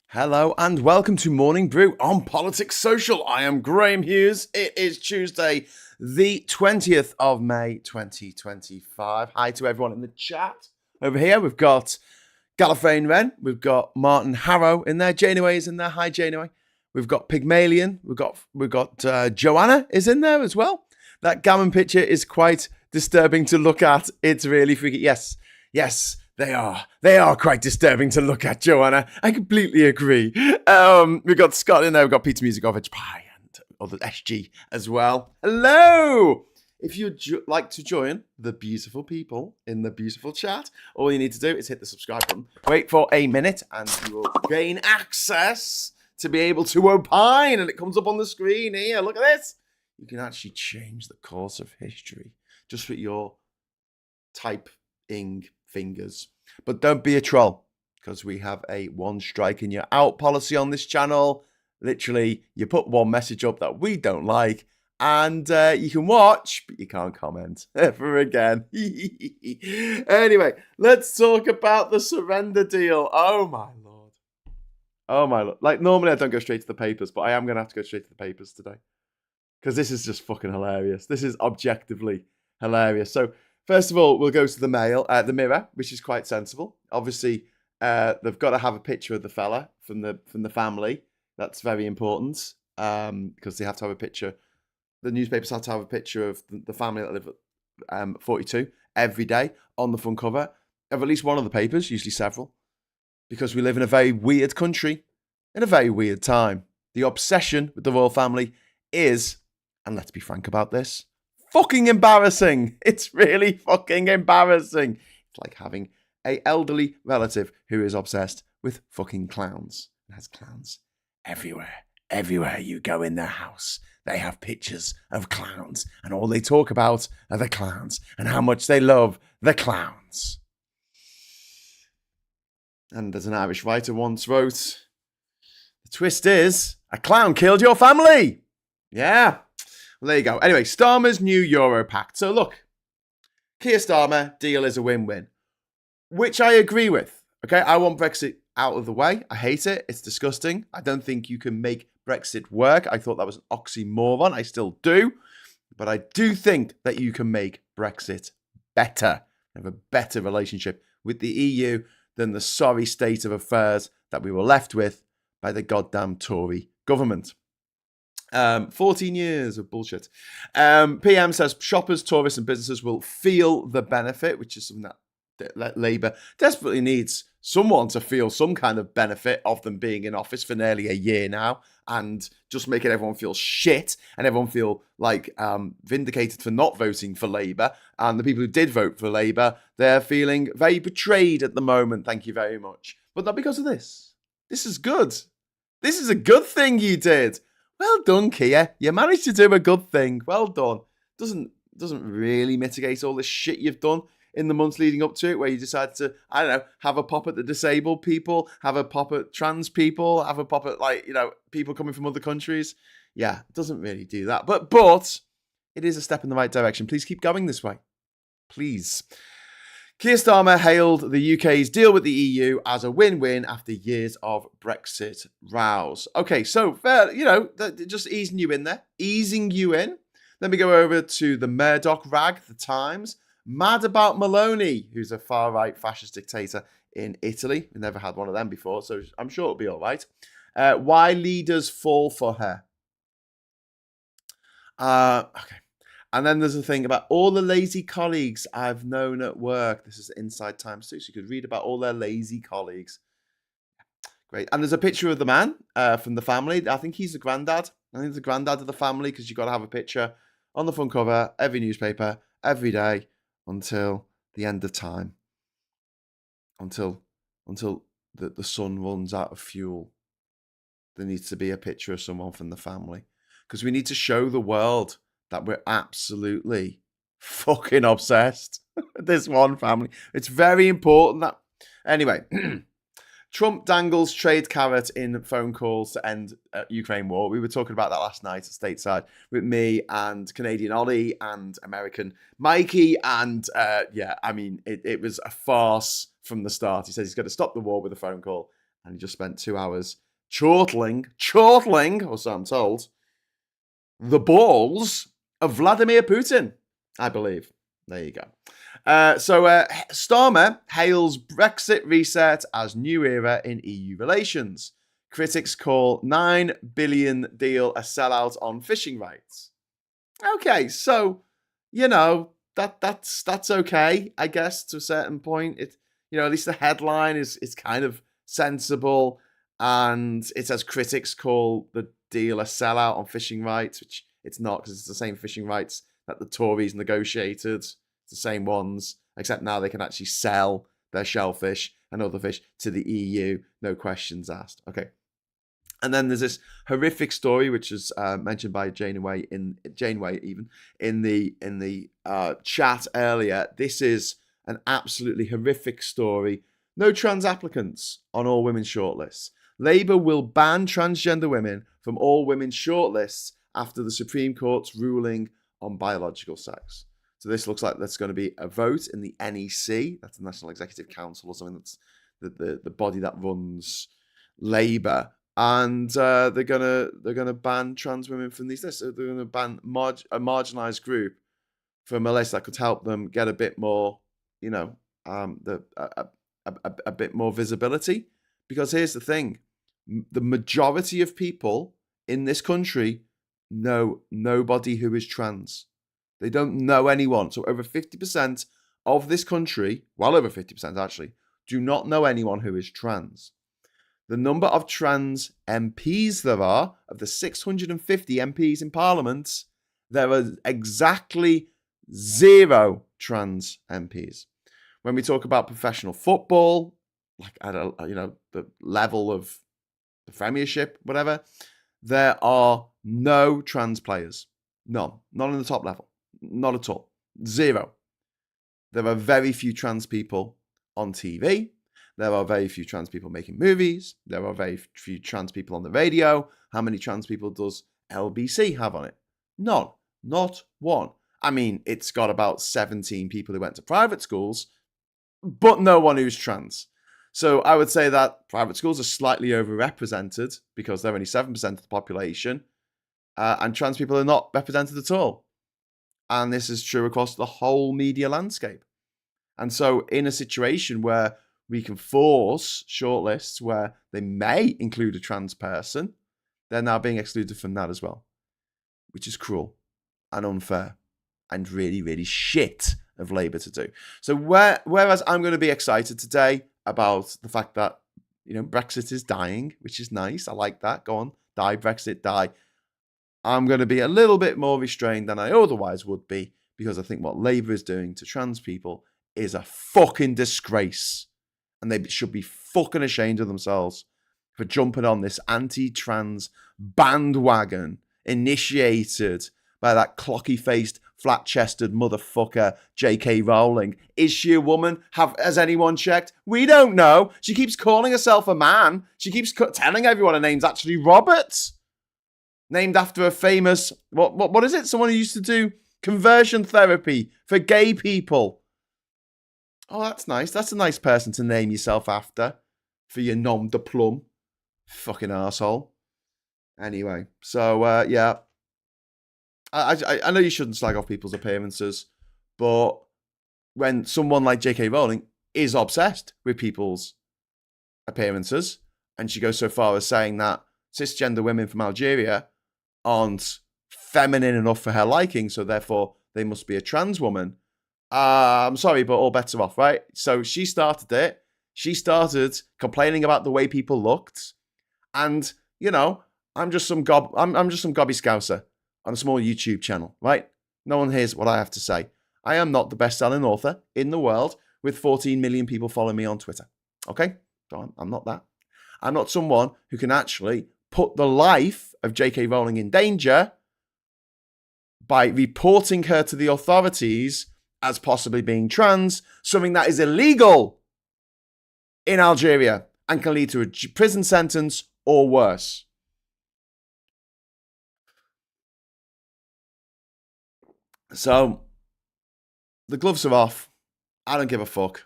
Hello and welcome to Morning Brew on Politics Social. I am Graham Hughes. It is Tuesday, the 20th of May, 2025. Hi to everyone in the chat. Over here, we've got Gallifreyan Wren, we've got Martin Harrow in there, Janeway is in there. Hi, Janeway. We've got Pygmalion, we've got Joanna is in there as well. That gammon picture is quite disturbing to look at. It's really freaky. Yes. They are quite disturbing to look at, Joanna. I completely agree. We've got Scott in there. We've got Peter Musicovic Pie and other SG as well. Hello! If you'd like to join the beautiful people in the beautiful chat, all you need to do is hit the subscribe button. Wait for a minute and you will gain access to be able to opine. And it comes up on the screen here. Look at this. You can actually change the course of history just with your typing fingers. But don't be a troll, because we have a one strike and you're out policy on this channel. Literally, you put one message up that we don't like and you can watch, but you can't comment ever again. Anyway, let's talk about the surrender deal. Oh my lord. Like, normally I don't go straight to the papers, but I am going to have to go straight to the papers today, because this is just fucking hilarious. This is objectively hilarious. So first of all, we'll go to the Mirror, which is quite sensible. Obviously, they've got to have a picture of the fella from the family. That's very important, because they have to have a picture. The newspapers have to have a picture of the family that live at 42 every day on the front cover of at least one of the papers, usually several, because we live in a very weird country in a very weird time. The obsession with the royal family is, and let's be frank about this, fucking embarrassing. It's really fucking embarrassing. It's like having an elderly relative who is obsessed with fucking clowns. And has clowns everywhere. Everywhere you go in their house, they have pictures of clowns. And all they talk about are the clowns and how much they love the clowns. And as an Irish writer once wrote, the twist is, a clown killed your family. Yeah. Well, there you go. Anyway, Starmer's new Euro Pact. So look, Keir Starmer, deal is a win-win, which I agree with. Okay, I want Brexit out of the way. I hate it. It's disgusting. I don't think you can make Brexit work. I thought that was an oxymoron. I still do. But I do think that you can make Brexit better, have a better relationship with the EU than the sorry state of affairs that we were left with by the goddamn Tory government. 14 years of bullshit. PM says shoppers, tourists and businesses will feel the benefit, which is something that Labour desperately needs someone to feel some kind of benefit of them being in office for nearly a year now and just making everyone feel shit and everyone feel like vindicated for not voting for Labour. And the people who did vote for Labour, they're feeling very betrayed at the moment. Thank you very much. But not because of this. This is good. This is a good thing you did. Well done, Keir. You managed to do a good thing. Well done. Doesn't really mitigate all the shit you've done in the months leading up to it, where you decided to, I don't know, have a pop at the disabled people, have a pop at trans people, have a pop at, like, people coming from other countries. Yeah, it doesn't really do that. But it is a step in the right direction. Please keep going this way. Please. Keir Starmer hailed the UK's deal with the EU as a win-win after years of Brexit rows. Okay, so fair, just easing you in there. Then we go over to the Murdoch rag, the Times. Mad about Meloni, who's a far-right fascist dictator in Italy. We've never had one of them before, so I'm sure it'll be all right. Why leaders fall for her. Okay. And then there's a thing about all the lazy colleagues I've known at work. This is Inside Times too, so you could read about all their lazy colleagues. Great. And there's a picture of the man from the family. I think he's the granddad. I think he's the granddad of the family, because you've got to have a picture on the front cover, every newspaper, every day, until the end of time. Until the sun runs out of fuel. There needs to be a picture of someone from the family. Because we need to show the world that we're absolutely fucking obsessed with this one family. It's very important that... Anyway, Trump dangles trade carrot in phone calls to end Ukraine war. We were talking about that last night at Stateside with me and Canadian Ollie and American Mikey. And it was a farce from the start. He says he's going to stop the war with a phone call. And he just spent 2 hours chortling, or so I'm told, the balls of Vladimir Putin, I believe. There you go. Starmer hails Brexit reset as new era in EU relations. Critics call $9 billion deal a sellout on fishing rights. Okay, so, that's okay, I guess, to a certain point. At least the headline is kind of sensible, and it says critics call the deal a sellout on fishing rights, which it's not, because it's the same fishing rights that the Tories negotiated. It's the same ones, except now they can actually sell their shellfish and other fish to the EU, no questions asked. Okay. And then there's this horrific story, which was mentioned by Janeway in the chat earlier. This is an absolutely horrific story. No trans applicants on all women's shortlists. Labour will ban transgender women from all women's shortlists after the Supreme Court's ruling on biological sex. So this looks like there's going to be a vote in the NEC, that's the National Executive Council or something, that's the body that runs Labour. And they're gonna ban trans women from these lists. So they're gonna ban a marginalised group from a list that could help them get a bit more, a bit more visibility. Because here's the thing: the majority of people in this country know nobody who is trans. They don't know anyone. So over 50% of this country, well over 50% actually, do not know anyone who is trans. The number of trans MPs there are, of the 650 MPs in Parliament, there are exactly 0 trans MPs. When we talk about professional football, like at the level of the Premiership, whatever, there are no trans players. None. Not on the top level. Not at all. 0. There are very few trans people on TV. There are very few trans people making movies. There are very few trans people on the radio. How many trans people does LBC have on it? None. Not one. I mean, it's got about 17 people who went to private schools, but no one who's trans. So I would say that private schools are slightly overrepresented because they're only 7% of the population, and trans people are not represented at all. And this is true across the whole media landscape. And so in a situation where we can force shortlists where they may include a trans person, they're now being excluded from that as well, which is cruel and unfair and really, really shit of Labour to do. So whereas I'm going to be excited today about the fact that, Brexit is dying, which is nice. I like that. Go on, die, Brexit, die. I'm going to be a little bit more restrained than I otherwise would be, because I think what Labour is doing to trans people is a fucking disgrace. And they should be fucking ashamed of themselves for jumping on this anti-trans bandwagon initiated by that clocky-faced, flat-chested motherfucker, J.K. Rowling. Is she a woman? Has anyone checked? We don't know. She keeps calling herself a man. She keeps telling everyone her name's actually Robert. Named after a famous, what is it? Someone who used to do conversion therapy for gay people. Oh, that's nice. That's a nice person to name yourself after for your nom de plume. Fucking arsehole. Anyway, so, yeah. I know you shouldn't slag off people's appearances, but when someone like J.K. Rowling is obsessed with people's appearances, and she goes so far as saying that cisgender women from Algeria aren't feminine enough for her liking, so therefore they must be a trans woman, I'm sorry, but all bets are off, right? So she started it. She started complaining about the way people looked, and I'm just some gobby scouser on a small YouTube channel, right? No one hears what I have to say. I am not the best-selling author in the world with 14 million people following me on Twitter. Okay, so I'm not that. I'm not someone who can actually put the life of J.K. Rowling in danger by reporting her to the authorities as possibly being trans, something that is illegal in Algeria and can lead to a prison sentence or worse. So, the gloves are off. I don't give a fuck.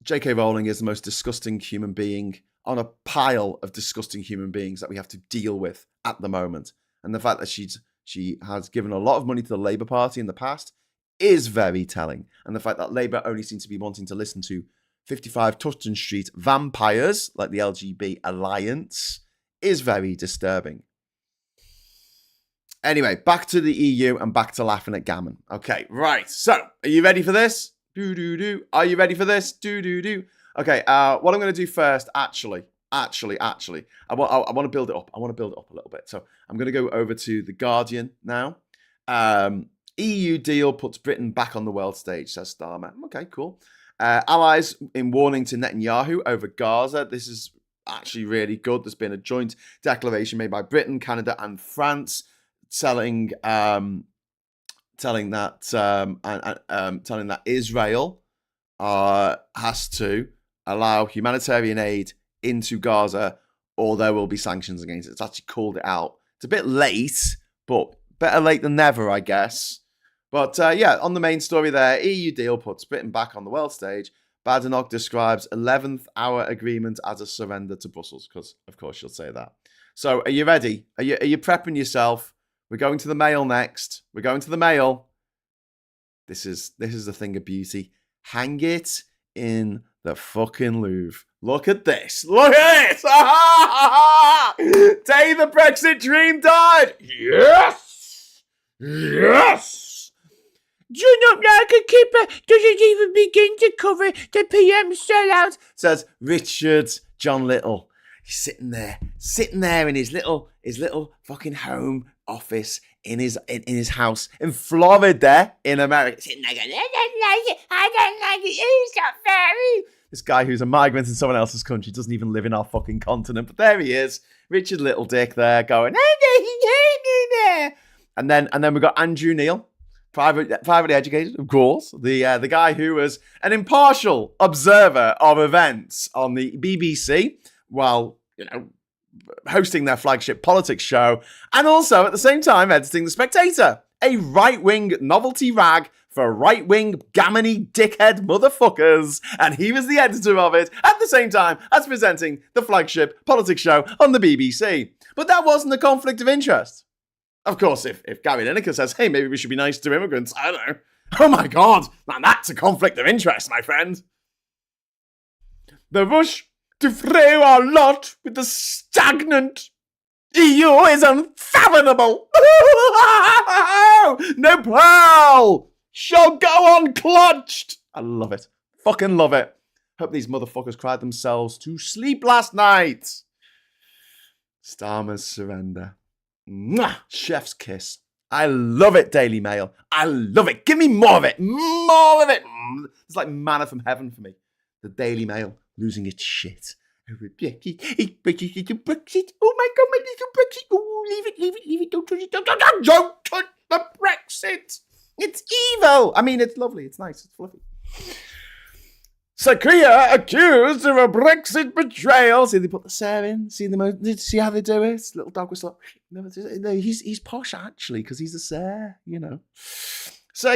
J.K. Rowling is the most disgusting human being on a pile of disgusting human beings that we have to deal with at the moment. And the fact that she has given a lot of money to the Labour Party in the past is very telling. And the fact that Labour only seems to be wanting to listen to 55 Tufton Street vampires, like the LGB Alliance, is very disturbing. Anyway, back to the EU and back to laughing at gammon. Okay, right. So, are you ready for this? Do-do-do. Are you ready for this? Do-do-do. Okay, what I'm going to do first, actually, I want to build it up. I want to build it up a little bit. So, I'm going to go over to The Guardian now. EU deal puts Britain back on the world stage, says Starmer. Okay, cool. Allies in warning to Netanyahu over Gaza. This is actually really good. There's been a joint declaration made by Britain, Canada, and France, telling that Israel has to allow humanitarian aid into Gaza, or there will be sanctions against it. It's actually called it out. It's a bit late, but better late than never, I guess. But yeah, on the main story there, EU deal puts Britain back on the world stage. Badenoch describes 11th hour agreement as a surrender to Brussels, because of course she'll say that. So are you ready? Are you prepping yourself? We're going to the Mail next. We're going to the Mail. This is the thing of beauty. Hang it in the fucking Louvre. Look at this. Look at it. Day the Brexit dream died. Yes. Yes. Do you not like a kipper doesn't even begin to cover the PM sellout, says Richard John Little. He's sitting there in his little fucking home office in his house in Florida in America. Sitting there going, I don't like it, it's not fair. This guy who's a migrant in someone else's country doesn't even live in our fucking continent, but there he is, Richard Little Dick there going, and then we've got Andrew Neil, privately educated, of course, the guy who was an impartial observer of events on the BBC while, hosting their flagship politics show, and also at the same time editing The Spectator, a right-wing novelty rag for right-wing gammony dickhead motherfuckers, and he was the editor of it at the same time as presenting the flagship politics show on the BBC. But that wasn't a conflict of interest. Of course, if Gary Lineker says, hey, maybe we should be nice to immigrants, I don't know. Oh my God, man, that's a conflict of interest, my friend. The rush to throw our lot with the stagnant EU is unfathomable. No pearl shall go unclutched. I love it. Fucking love it. Hope these motherfuckers cried themselves to sleep last night. Starmer's surrender. Mwah! Chef's kiss. I love it, Daily Mail. I love it. Give me more of it. More of it. It's like manna from heaven for me. The Daily Mail losing its shit. Brexit. Oh my God, my little Brexit. Oh, leave it. Don't touch it. Don't touch the Brexit. It's evil. I mean, it's lovely. It's nice. It's fluffy. Keir accused of a Brexit betrayal. See, they put the sir in. See how they do it? Little dog whistle. No, he's posh, actually, because he's a sir,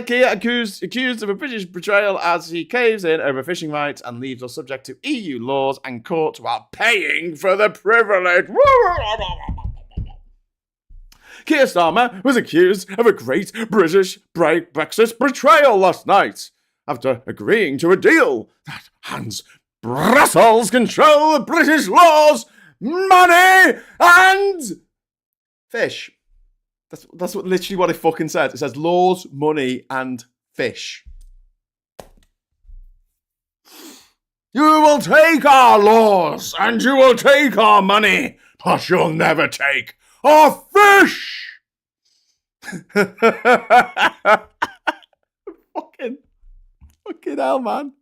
Keir accused of a British betrayal as he caves in over fishing rights and leaves us subject to EU laws and courts while paying for the privilege. Keir Starmer was accused of a great British Brexit betrayal last night after agreeing to a deal that hands Brussels control of British laws, money, and fish. That's literally what it fucking says. It says laws, money, and fish. You will take our laws, and you will take our money, but you'll never take our fish! Fucking hell, man.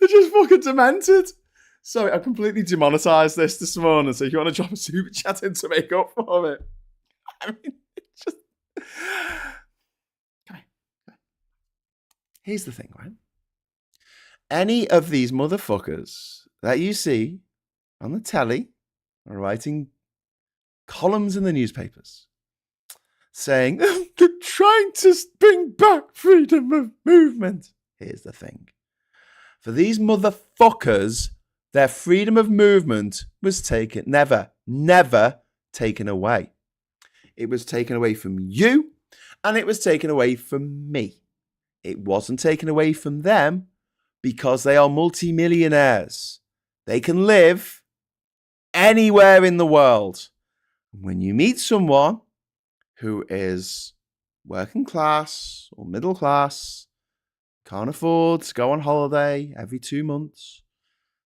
They're just fucking demented. Sorry, I completely demonetised this morning, so if you want to drop a super chat in to make up for it. I mean, it's just... Come on. Here's the thing, right? Any of these motherfuckers that you see on the telly are writing columns in the newspapers saying, they're trying to bring back freedom of movement. Here's the thing. For these motherfuckers, Their freedom of movement was never taken away. It was taken away from you, and it was taken away from me. It wasn't taken away from them because they are multimillionaires. They can live anywhere in the world. When you meet someone who is working class or middle class, can't afford to go on holiday every 2 months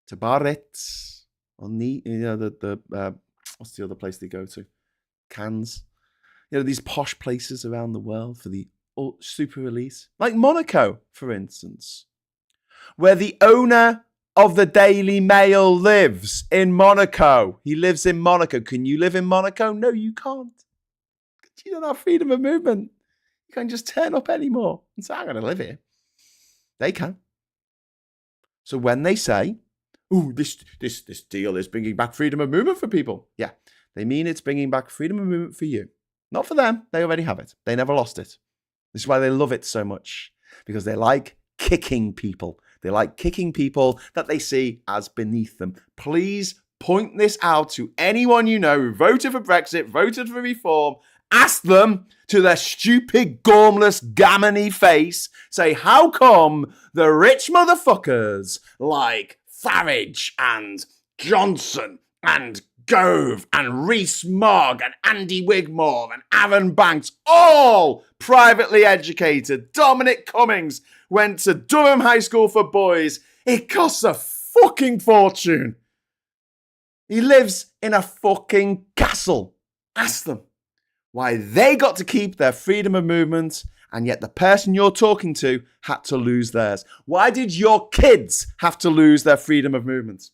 to Barrett's on the what's the other place they go to? Cannes. These posh places around the world for the super elite, like Monaco, for instance, where the owner of the Daily Mail lives in Monaco. He lives in Monaco. Can you live in Monaco? No, you can't. You don't have freedom of movement. You can't just turn up anymore and say, I'm going to live here. They can. So when they say, ooh, this deal is bringing back freedom of movement for people. Yeah, they mean it's bringing back freedom of movement for you. Not for them. They already have it. They never lost it. This is why they love it so much, because they like kicking people. They like kicking people that they see as beneath them. Please point this out to anyone you know who voted for Brexit, voted for reform. Ask them to their stupid, gormless, gammony face. Say, how come the rich motherfuckers like Farage and Johnson and Gove and Rees-Mogg and Andy Wigmore and Aaron Banks, all privately educated. Dominic Cummings went to Durham High School for Boys. It costs a fucking fortune. He lives in a fucking castle. Ask them why they got to keep their freedom of movement, and yet the person you're talking to had to lose theirs. Why did your kids have to lose their freedom of movement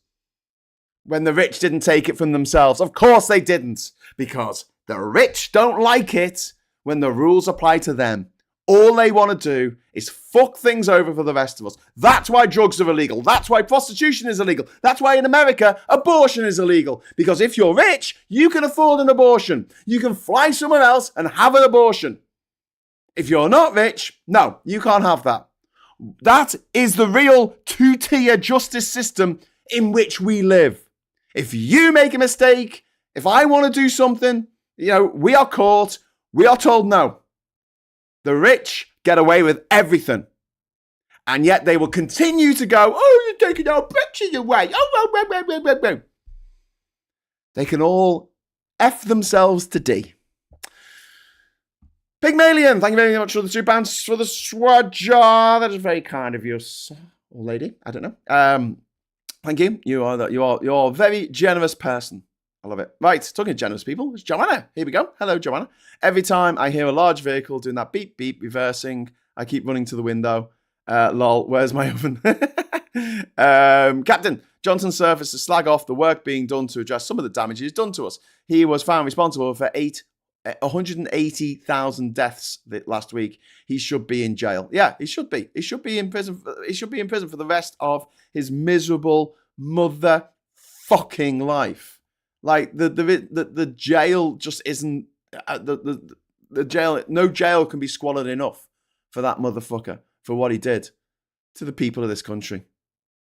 when the rich didn't take it from themselves? Of course they didn't, because the rich don't like it when the rules apply to them. All they want to do is fuck things over for the rest of us. That's why drugs are illegal. That's why prostitution is illegal. That's why in America, abortion is illegal. Because if you're rich, you can afford an abortion. You can fly somewhere else and have an abortion. If you're not rich, no, you can't have that. That is the real two-tier justice system in which we live. If you make a mistake, if I want to do something, we are caught, we are told no. The rich get away with everything. And yet they will continue to go, oh, you're taking our Brexit away. Oh. They can all F themselves to D. Pygmalion, thank you very much for the £2 for the swagger. That is very kind of you, sir or lady. I don't know. Thank you. You're a very generous person. I love it. Right, talking to generous people, it's Joanna. Here we go. Hello, Joanna. Every time I hear a large vehicle doing that beep, beep, reversing, I keep running to the window. Lol, where's my oven? Captain, Johnson's surface to slag off the work being done to address some of the damages done to us. He was found responsible for 180,000 deaths last week. He should be in jail. Yeah, he should be. He should be in prison. He should be in prison for the rest of his miserable mother-fucking life. Like the jail just isn't the jail. No jail can be squalid enough for that motherfucker for what he did to the people of this country.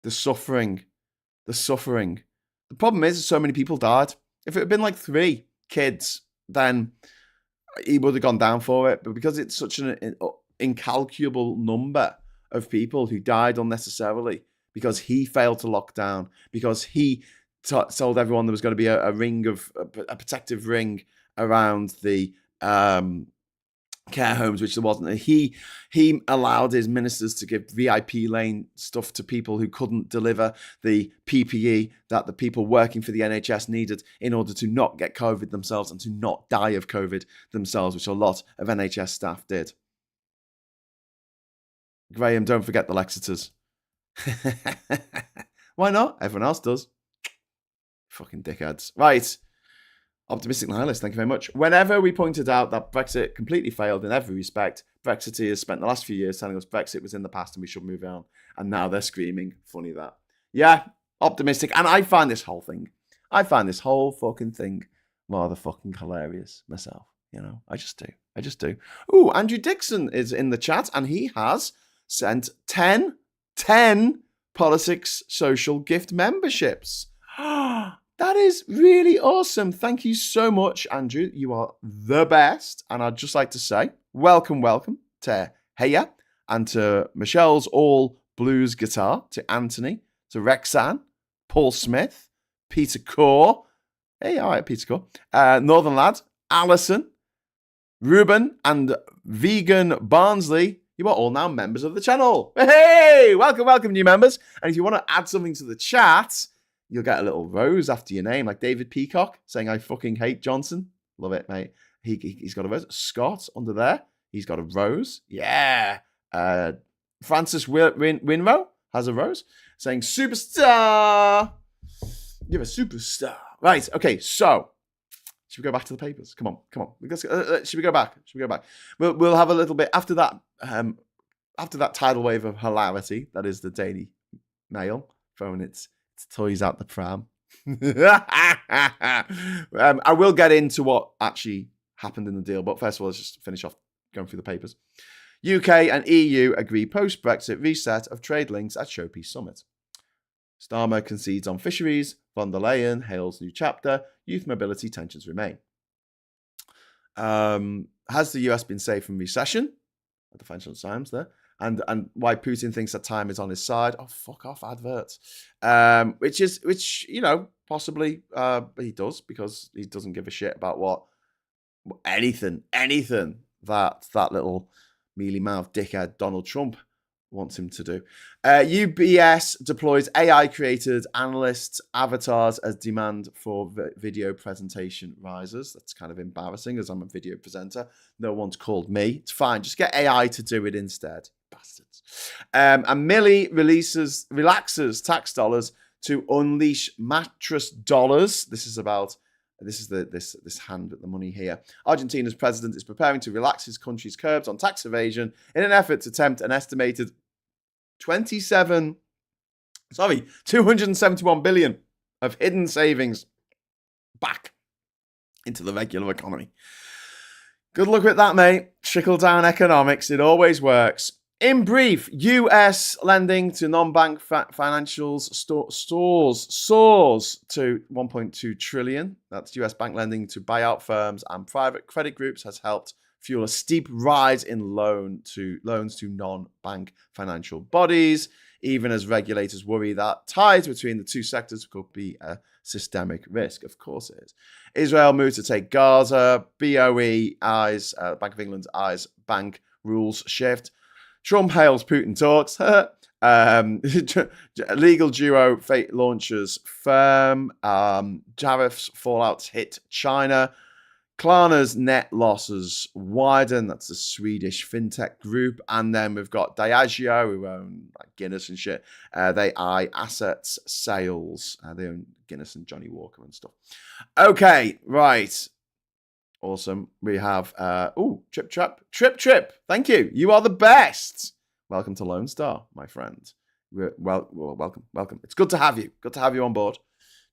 The suffering. The problem is so many people died. If it had been like 3 kids, then he would have gone down for it. But because it's such an incalculable number of people who died unnecessarily, because he failed to lock down, because he told everyone there was going to be a protective ring around the care homes, which there wasn't. He allowed his ministers to give VIP lane stuff to people who couldn't deliver the PPE that the people working for the NHS needed in order to not get COVID themselves and to not die of COVID themselves, which a lot of NHS staff did. Graham, don't forget the Lexiters. Why not? Everyone else does. Fucking dickheads. Right. Optimistic nihilist, thank you very much. Whenever we pointed out that Brexit completely failed in every respect, Brexiteers spent the last few years telling us Brexit was in the past and we should move on. And now they're screaming, funny that. Yeah, optimistic. And I find this whole fucking thing rather fucking hilarious myself. I just do. Ooh, Andrew Dixon is in the chat and he has sent 10 politics social gift memberships. That is really awesome. Thank you so much, Andrew. You are the best. And I'd just like to say, welcome to Heya and to Michelle's All Blues Guitar, to Anthony, to Rexanne, Paul Smith, Peter Core. Hey, all right, Peter Core. Northern Lad, Alison, Ruben, and Vegan Barnsley. You are all now members of the channel. Hey, welcome, new members. And if you want to add something to the chat, you'll get a little rose after your name, like David Peacock saying, I fucking hate Johnson. Love it, mate. He's got a rose. Scott under there, he's got a rose. Yeah. Francis Winrow has a rose saying, superstar. You're a superstar. Right, okay, so should we go back to the papers? Come on. Should we go back? We'll have a little bit after that tidal wave of hilarity. That is the Daily Mail throwing its toys out the pram. I will get into what actually happened in the deal, but first of all, let's just finish off going through the papers. UK and EU agree post-Brexit reset of trade links at Showpiece Summit. Starmer concedes on fisheries. Von der Leyen hails new chapter. Youth mobility tensions remain. Has the US been saved from recession? At the Financial Times there. And why Putin thinks that time is on his side. Oh, fuck off, adverts. Which possibly he does, because he doesn't give a shit about anything that little mealy-mouthed dickhead Donald Trump wants him to do. UBS deploys AI-created analysts' avatars as demand for video presentation rises. That's kind of embarrassing, as I'm a video presenter. No one's called me. It's fine. Just get AI to do it instead. Bastards. And Millie relaxes tax dollars to unleash mattress dollars. This is this hand at the money here. Argentina's president is preparing to relax his country's curbs on tax evasion in an effort to tempt an estimated 271 billion of hidden savings back into the regular economy. Good luck with that, mate. Trickle down economics. It always works. In brief, US lending to non-bank financials soars to 1.2 trillion. That's US bank lending to buyout firms and private credit groups has helped fuel a steep rise in loans to non-bank financial bodies, even as regulators worry that ties between the two sectors could be a systemic risk. Of course it is. Israel moved to take Gaza. BOE eyes, Bank of England's eyes bank rules shift. Trump hails Putin talks. Legal duo fate launches firm. Tariffs fallouts hit China. Klarna's net losses widen. That's a Swedish fintech group. And then we've got Diageo, who own Guinness and shit. They eye assets sales. They own Guinness and Johnny Walker and stuff. Okay, right. Awesome. We have, Trip. Thank you. You are the best. Welcome to Lone Star, my friend. Welcome. It's good to have you. Good to have you on board.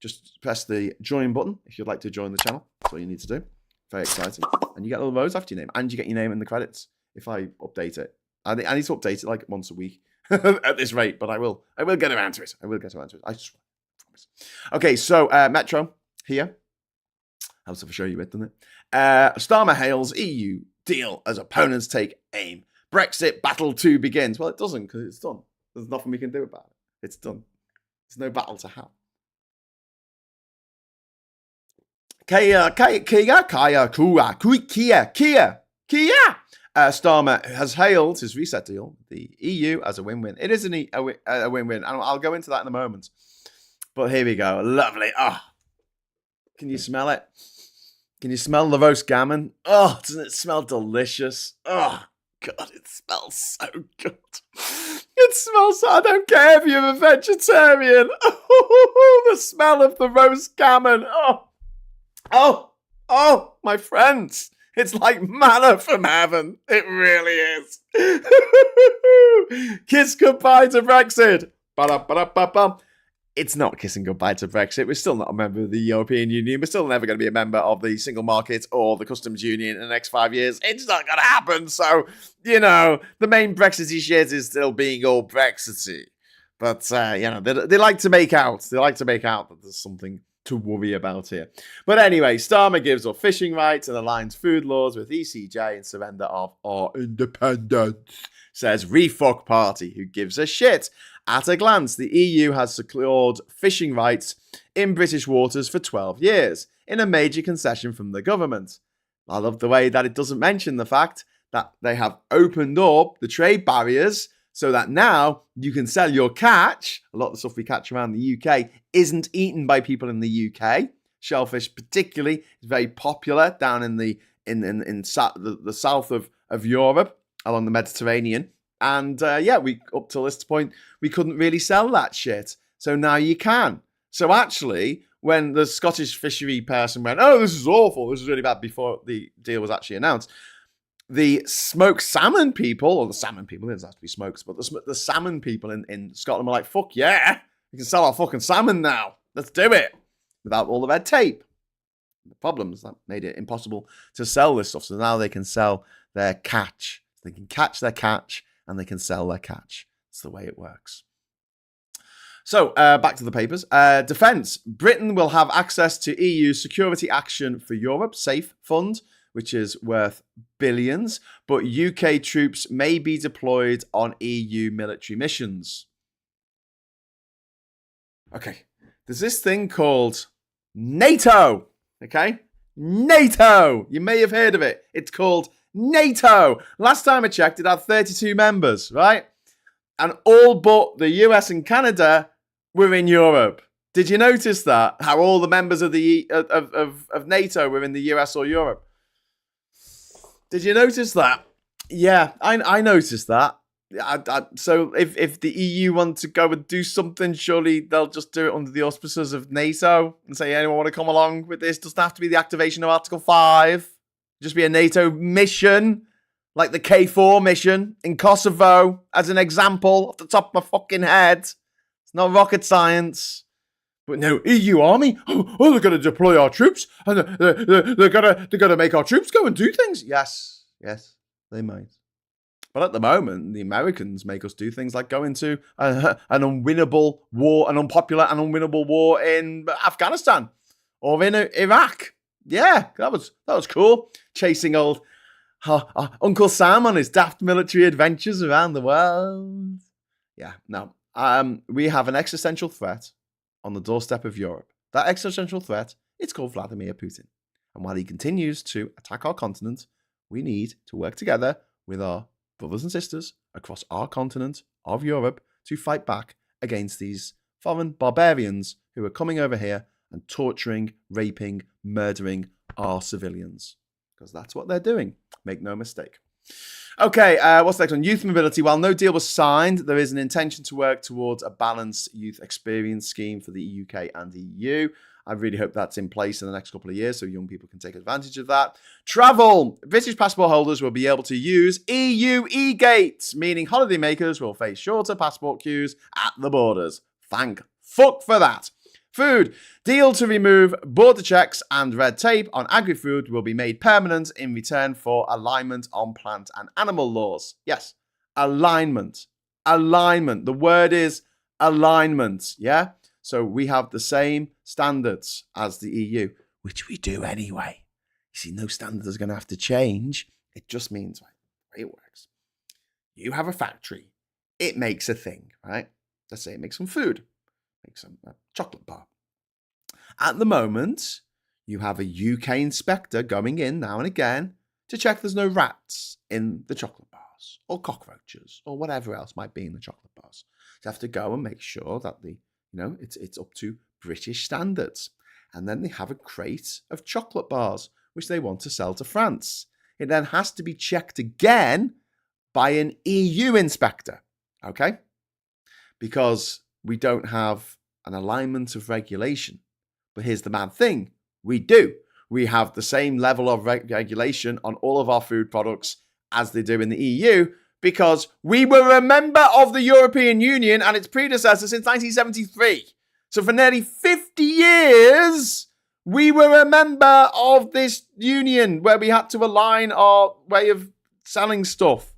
Just press the join button if you'd like to join the channel. That's all you need to do. Very exciting. And you get a little rose after your name. And you get your name in the credits if I update it. I need to update it like once a week at this rate, but I will get around to it. I promise. Okay, so Metro here. Helps if I show you it, doesn't it? Starmer hails EU deal as opponents take aim. Brexit battle 2 begins. Well, it doesn't, because it's done. There's nothing we can do about it. It's done. There's no battle to have. Kia. Starmer has hailed his reset deal, the EU, as a win-win. It is a win-win, and I'll go into that in a moment. But here we go. Lovely. Oh, can you smell it? Can you smell the roast gammon? Oh, doesn't it smell delicious? Oh, God, it smells so good. It smells so... I don't care if you're a vegetarian. Oh, the smell of the roast gammon. Oh, my friends. It's like manna from heaven. It really is. Kiss goodbye to Brexit. Ba-da-ba-da-ba-bum. It's not kissing goodbye to Brexit. We're still not a member of the European Union. We're still never going to be a member of the single market or the customs union in the next 5 years. It's not going to happen. So, the main Brexity shit is still being all Brexity. But, they like to make out. They like to make out that there's something to worry about here. But anyway, Starmer gives up fishing rights and aligns food laws with ECJ in surrender of our independence, says Refuck Party, who gives a shit. At a glance, the EU has secured fishing rights in British waters for 12 years, in a major concession from the government. I love the way that it doesn't mention the fact that they have opened up the trade barriers so that now you can sell your catch. A lot of the stuff we catch around the UK isn't eaten by people in the UK. Shellfish, particularly, is very popular down in the south of Europe, along the Mediterranean. And we up till this point, we couldn't really sell that shit. So now you can. So actually, when the Scottish fishery person went, oh, this is awful, this is really bad, before the deal was actually announced, the smoked salmon people, or the salmon people, it doesn't have to be smokes, but the salmon people in Scotland were like, fuck yeah, we can sell our fucking salmon now. Let's do it. Without all the red tape. The problems that made it impossible to sell this stuff. So now they can sell their catch. They can catch their catch and they can sell their catch. It's the way it works. So, back to the papers. Defence. Britain will have access to EU Security Action for Europe, SAFE fund, which is worth billions, but UK troops may be deployed on EU military missions. Okay, there's this thing called NATO, okay? NATO! You may have heard of it. It's called NATO. Last time I checked, it had 32 members, right? And all but the US and Canada were in Europe. Did you notice that? How all the members of the of NATO were in the US or Europe? Did you notice that? Yeah, I noticed that. So if the EU want to go and do something, surely they'll just do it under the auspices of NATO and say, anyone want to come along with this? Doesn't have to be the activation of Article 5. Just be a NATO mission, like the K4 mission in Kosovo, as an example, off the top of my fucking head. It's not rocket science. But no, EU army, they're going to deploy our troops, and they're going to make our troops go and do things. Yes, they might. But at the moment, the Americans make us do things like go into an unwinnable war, an unpopular and unwinnable war in Afghanistan or in Iraq. Yeah, that was cool. Chasing old Uncle Sam on his daft military adventures around the world. Yeah, no. We have an existential threat on the doorstep of Europe. That existential threat, it's called Vladimir Putin. And while he continues to attack our continent, we need to work together with our brothers and sisters across our continent of Europe to fight back against these foreign barbarians who are coming over here and torturing, raping, murdering our civilians. Because that's what they're doing. Make no mistake. Okay, what's next on youth mobility? While no deal was signed, there is an intention to work towards a balanced youth experience scheme for the UK and EU. I really hope that's in place in the next couple of years so young people can take advantage of that. Travel. British passport holders will be able to use EU e-gates, meaning holidaymakers will face shorter passport queues at the borders. Thank fuck for that. Food. Deal to remove border checks and red tape on agri-food will be made permanent in return for alignment on plant and animal laws. Yes, alignment. Alignment. The word is alignment, yeah? So we have the same standards as the EU, which we do anyway. You see, no standard is going to have to change. It just means, right, the way it works. You have a factory. It makes a thing, right? Let's say it makes some food. Makes a chocolate bar. At the moment, you have a UK inspector going in now and again to check there's no rats in the chocolate bars or cockroaches or whatever else might be in the chocolate bars. So you have to go and make sure that it's up to British standards. And then they have a crate of chocolate bars which they want to sell to France. It then has to be checked again by an EU inspector, okay? Because we don't have an alignment of regulation. But here's the mad thing. We do. We have the same level of regulation on all of our food products as they do in the EU because we were a member of the European Union and its predecessor since 1973. So for nearly 50 years, we were a member of this union where we had to align our way of selling stuff.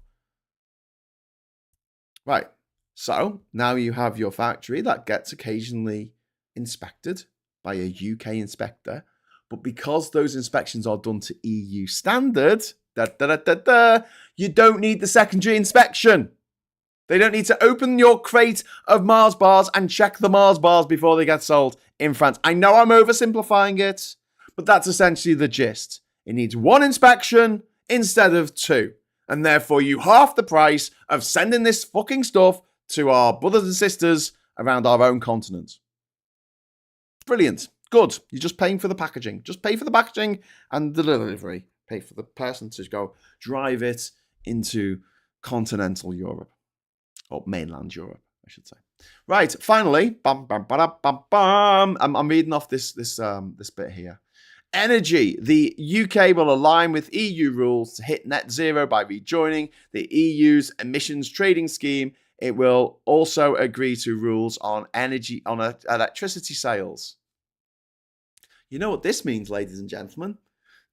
Right. So now you have your factory that gets occasionally inspected by a UK inspector. But because those inspections are done to EU standard, you don't need the secondary inspection. They don't need to open your crate of Mars bars and check the Mars bars before they get sold in France. I know I'm oversimplifying it, but that's essentially the gist. It needs one inspection instead of two. And therefore, you half the price of sending this fucking stuff to our brothers and sisters around our own continent. Brilliant. Good. You're just paying for the packaging. Just pay for the packaging and the delivery. Pay for the person to go drive it into continental Europe. Or mainland Europe, I should say. Right, finally, I'm reading off this bit here. Energy. The UK will align with EU rules to hit net zero by rejoining the EU's emissions trading scheme. It will also agree to rules on electricity sales. You know what this means, ladies and gentlemen?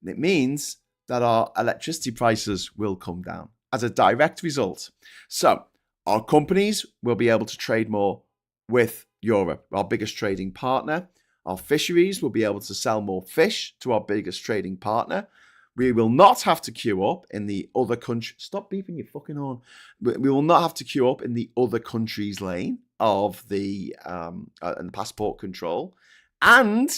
It means that our electricity prices will come down as a direct result. So, our companies will be able to trade more with Europe, our biggest trading partner. Our fisheries will be able to sell more fish to our biggest trading partner. We will not have to queue up in the other country. Stop beeping your fucking horn. We will not have to queue up in the other country's lane of the and passport control. And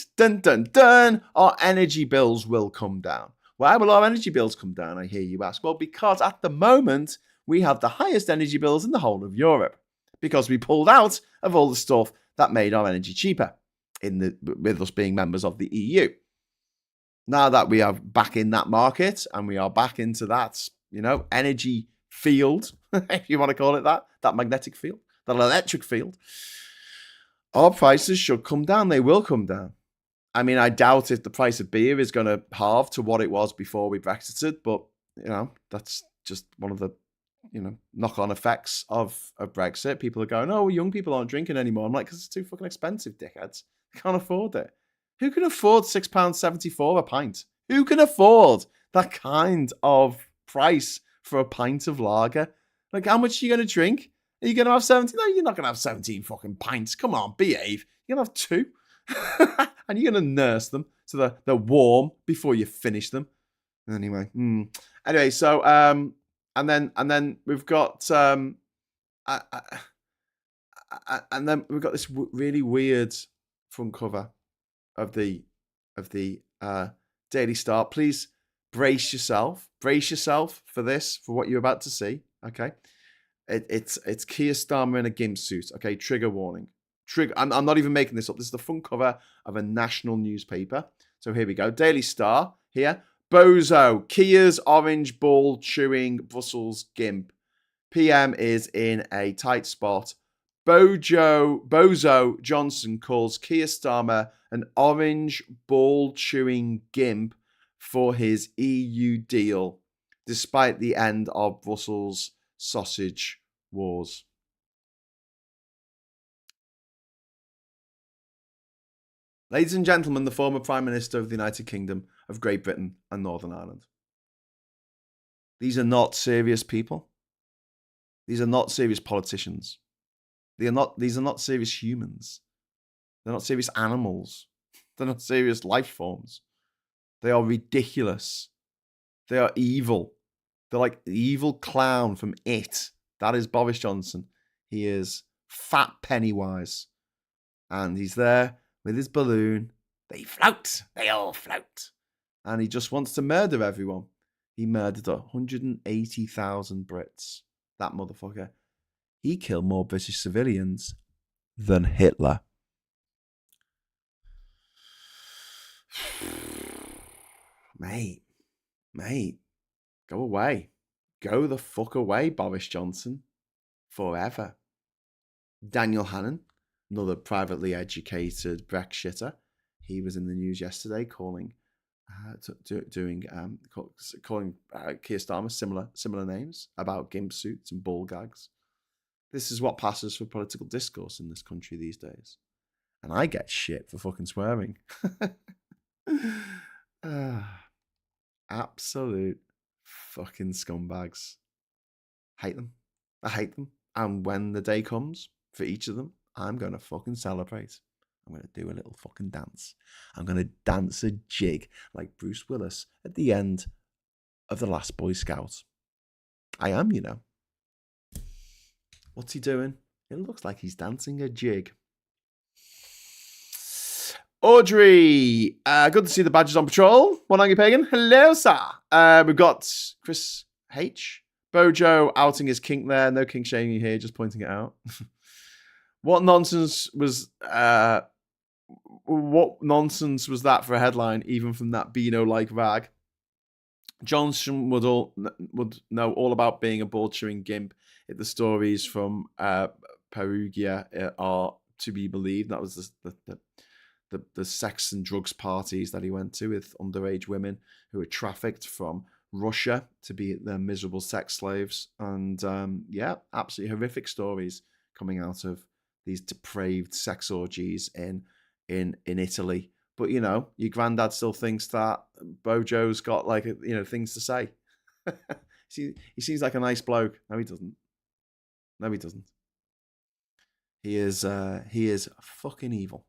our energy bills will come down. Why will our energy bills come down, I hear you ask? Well, because at the moment, we have the highest energy bills in the whole of Europe because we pulled out of all the stuff that made our energy cheaper with us being members of the EU. Now that we are back in that market and we are back into that, energy field, if you want to call it that magnetic field, that electric field, our prices should come down. They will come down. I mean, I doubt if the price of beer is going to halve to what it was before we Brexited, but, that's just one of the, knock-on effects of Brexit. People are going, oh, young people aren't drinking anymore. I'm like, because it's too fucking expensive, dickheads. They can't afford it. Who can afford £6.74 a pint? Who can afford that kind of price for a pint of lager? Like, how much are you going to drink? Are you going to have 17? No, you're not going to have 17 fucking pints. Come on, behave. You're going to have two. And you're going to nurse them so they're warm before you finish them. Anyway. Anyway, so, and then we've got, and then we've got this really weird front cover of the Daily Star. Please brace yourself for this, for what you're about to see. Okay, it's Keir Starmer in a gimp suit. Okay, trigger warning. I'm not even making this up. This is the front cover of a national newspaper. So here we go. Daily Star here. Bozo, Keir's orange ball chewing Brussels gimp. PM is in a tight spot. Bozo Johnson calls Keir Starmer an orange ball chewing gimp for his EU deal, despite the end of Brussels sausage wars. Ladies and gentlemen, the former Prime Minister of the United Kingdom of Great Britain and Northern Ireland. These are not serious people. These are not serious politicians. These are not serious humans. They're not serious animals. They're not serious life forms. They are ridiculous. They are evil. They're like the evil clown from It. That is Boris Johnson. He is fat Pennywise. And he's there with his balloon. They float. They all float. And he just wants to murder everyone. He murdered 180,000 Brits. That motherfucker. He killed more British civilians than Hitler. Mate, go away. Go the fuck away, Boris Johnson. Forever. Daniel Hannan, another privately educated Brexiter. He was in the news yesterday calling Keir Starmer similar names about gimp suits and ball gags. This is what passes for political discourse in this country these days. And I get shit for fucking swearing. Absolute fucking scumbags. Hate them. I hate them. And when the day comes for each of them, I'm going to fucking celebrate. I'm going to do a little fucking dance. I'm going to dance a jig like Bruce Willis at the end of The Last Boy Scout. I am, you know. What's he doing? It looks like he's dancing a jig. Audrey, good to see the badges on patrol. One on you, pagan. Hello, sir. We've got Chris H. Bojo outing his kink there. No kink shaming here, just pointing it out. What nonsense was that for a headline, even from that Beano-like rag? Johnson would know all about being a ball-chewing gimp if the stories from Perugia are to be believed. That was the sex and drugs parties that he went to with underage women who were trafficked from Russia to be their miserable sex slaves. And absolutely horrific stories coming out of these depraved sex orgies in Italy. But, you know, your granddad still thinks that Bojo's got, like, things to say. He seems like a nice bloke. No, he doesn't. He is fucking evil.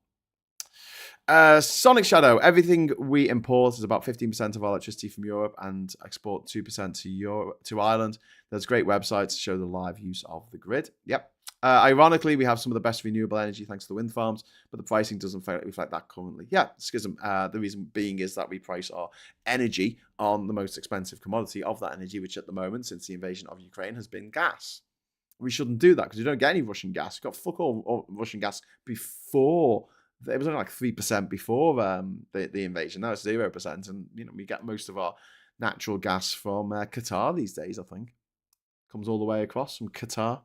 Sonic Shadow. Everything we import is about 15% of our electricity from Europe and export 2% to Ireland. There's great websites to show the live use of the grid. Yep. Ironically, we have some of the best renewable energy thanks to the wind farms, but the pricing doesn't reflect that currently. Yeah, schism. The reason being is that we price our energy on the most expensive commodity of that energy, which at the moment, since the invasion of Ukraine, has been gas. We shouldn't do that because we don't get any Russian gas. We got fuck all Russian gas before. It was only like 3% before the invasion. Now it's 0%, and we get most of our natural gas from Qatar these days. I think comes all the way across from Qatar.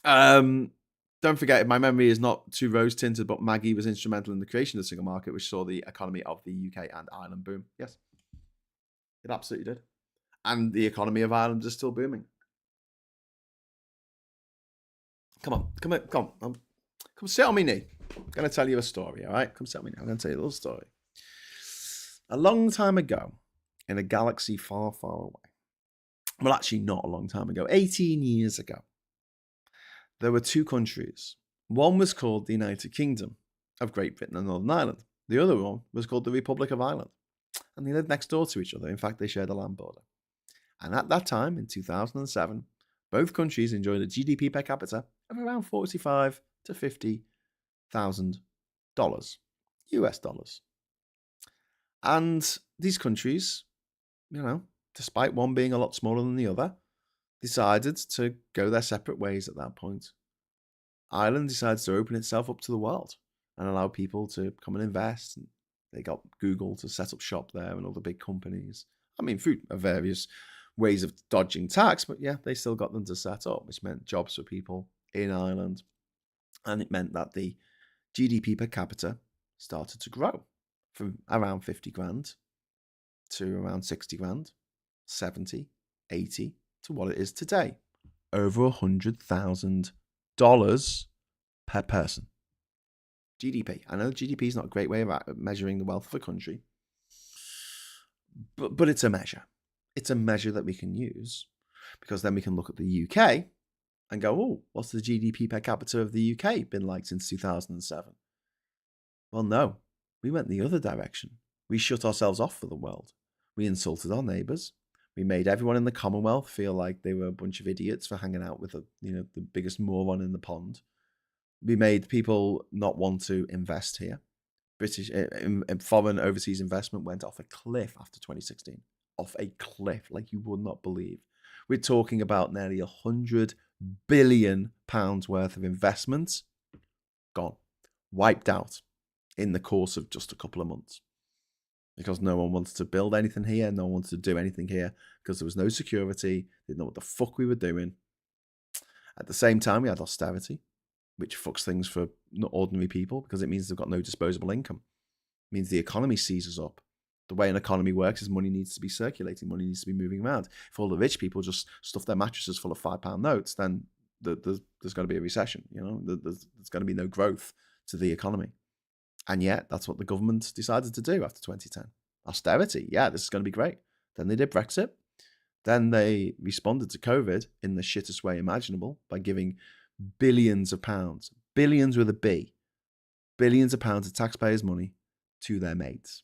Don't forget, if my memory is not too rose-tinted, but Maggie was instrumental in the creation of the single market, which saw the economy of the UK and Ireland boom. Yes, it absolutely did. And the economy of Ireland is still booming. Come on. Come sit on me knee. I'm going to tell you a story, all right? Come sit on me knee. I'm going to tell you a little story. A long time ago, in a galaxy far, far away, well, actually not a long time ago, 18 years ago, there were two countries. One was called the United Kingdom of Great Britain and Northern Ireland. The other one was called the Republic of Ireland. And they lived next door to each other. In fact, they shared a land border. And at that time, in 2007, both countries enjoyed a GDP per capita of around $45,000 to $50,000 US dollars. And these countries, despite one being a lot smaller than the other, decided to go their separate ways at that point. Ireland decided to open itself up to the world and allow people to come and invest. And they got Google to set up shop there and all the big companies. I mean, through various ways of dodging tax, but yeah, they still got them to set up, which meant jobs for people in Ireland. And it meant that the GDP per capita started to grow from around 50 grand to around 60 grand, 70, 80 to what it is today. Over $100,000 per person. GDP. I know GDP is not a great way of measuring the wealth of a country, but it's a measure. It's a measure that we can use because then we can look at the UK and go, oh, what's the GDP per capita of the UK been like since 2007? Well, no, we went the other direction. We shut ourselves off for the world. We insulted our neighbours. We made everyone in the Commonwealth feel like they were a bunch of idiots for hanging out with the biggest moron in the pond. We made people not want to invest here. British foreign overseas investment went off a cliff after 2016. Off a cliff, like you would not believe. We're talking about nearly £100 billion worth of investments gone, wiped out in the course of just a couple of months. Because no one wanted to build anything here, no one wanted to do anything here, because there was no security, they didn't know what the fuck we were doing. At the same time, we had austerity, which fucks things for ordinary people, because it means they've got no disposable income. It means the economy seizes up. The way an economy works is money needs to be circulating, money needs to be moving around. If all the rich people just stuff their mattresses full of £5 notes, then there's going to be a recession. There's going to be no growth to the economy. And yet, that's what the government decided to do after 2010. Austerity, yeah, this is going to be great. Then they did Brexit. Then they responded to COVID in the shittest way imaginable by giving billions of pounds, billions with a B, billions of pounds of taxpayers' money to their mates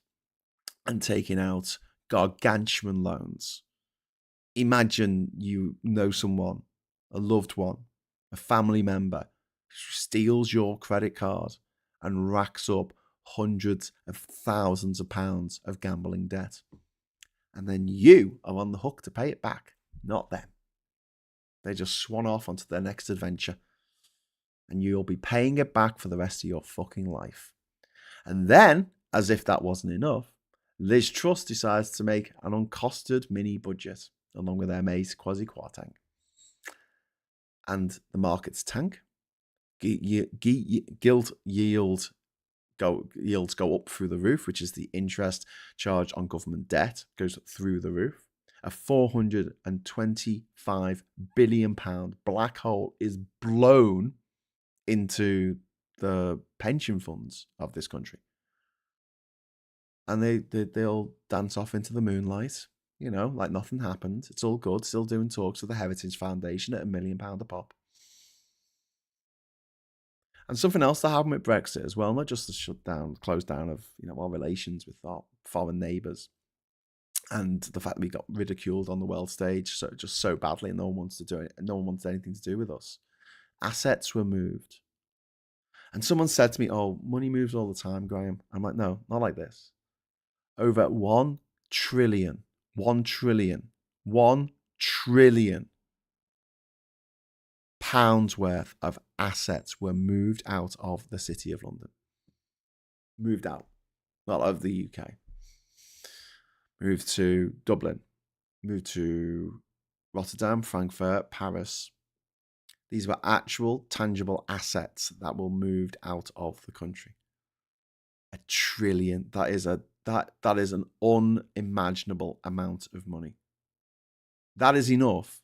and taking out gargantuan loans. Imagine you know someone, a loved one, a family member, steals your credit card and racks up hundreds of thousands of pounds of gambling debt. And then you are on the hook to pay it back, not them. They just swan off onto their next adventure. And you'll be paying it back for the rest of your fucking life. And then, as if that wasn't enough, Liz Truss decides to make an uncosted mini budget along with their mate Kwasi Kwarteng. And the markets tank. Gilt yields go up through the roof, which is the interest charged on government debt goes through the roof. A £425 billion black hole is blown into the pension funds of this country. And they'll dance off into the moonlight, like nothing happened. It's all good. Still doing talks with the Heritage Foundation at £1 million a pop. And something else that happened with Brexit as well, not just the close down of our relations with our foreign neighbours, and the fact that we got ridiculed on the world stage so badly, and no one wants to do it. No one wants anything to do with us. Assets were moved, and someone said to me, "Oh, money moves all the time, Graham." I'm like, "No, not like this." Over 1 trillion pounds worth of assets were moved out of the City of London. Moved out. Well, of the UK. Moved to Dublin. Moved to Rotterdam, Frankfurt, Paris. These were actual tangible assets that were moved out of the country. 1 trillion. That is an unimaginable amount of money. That is enough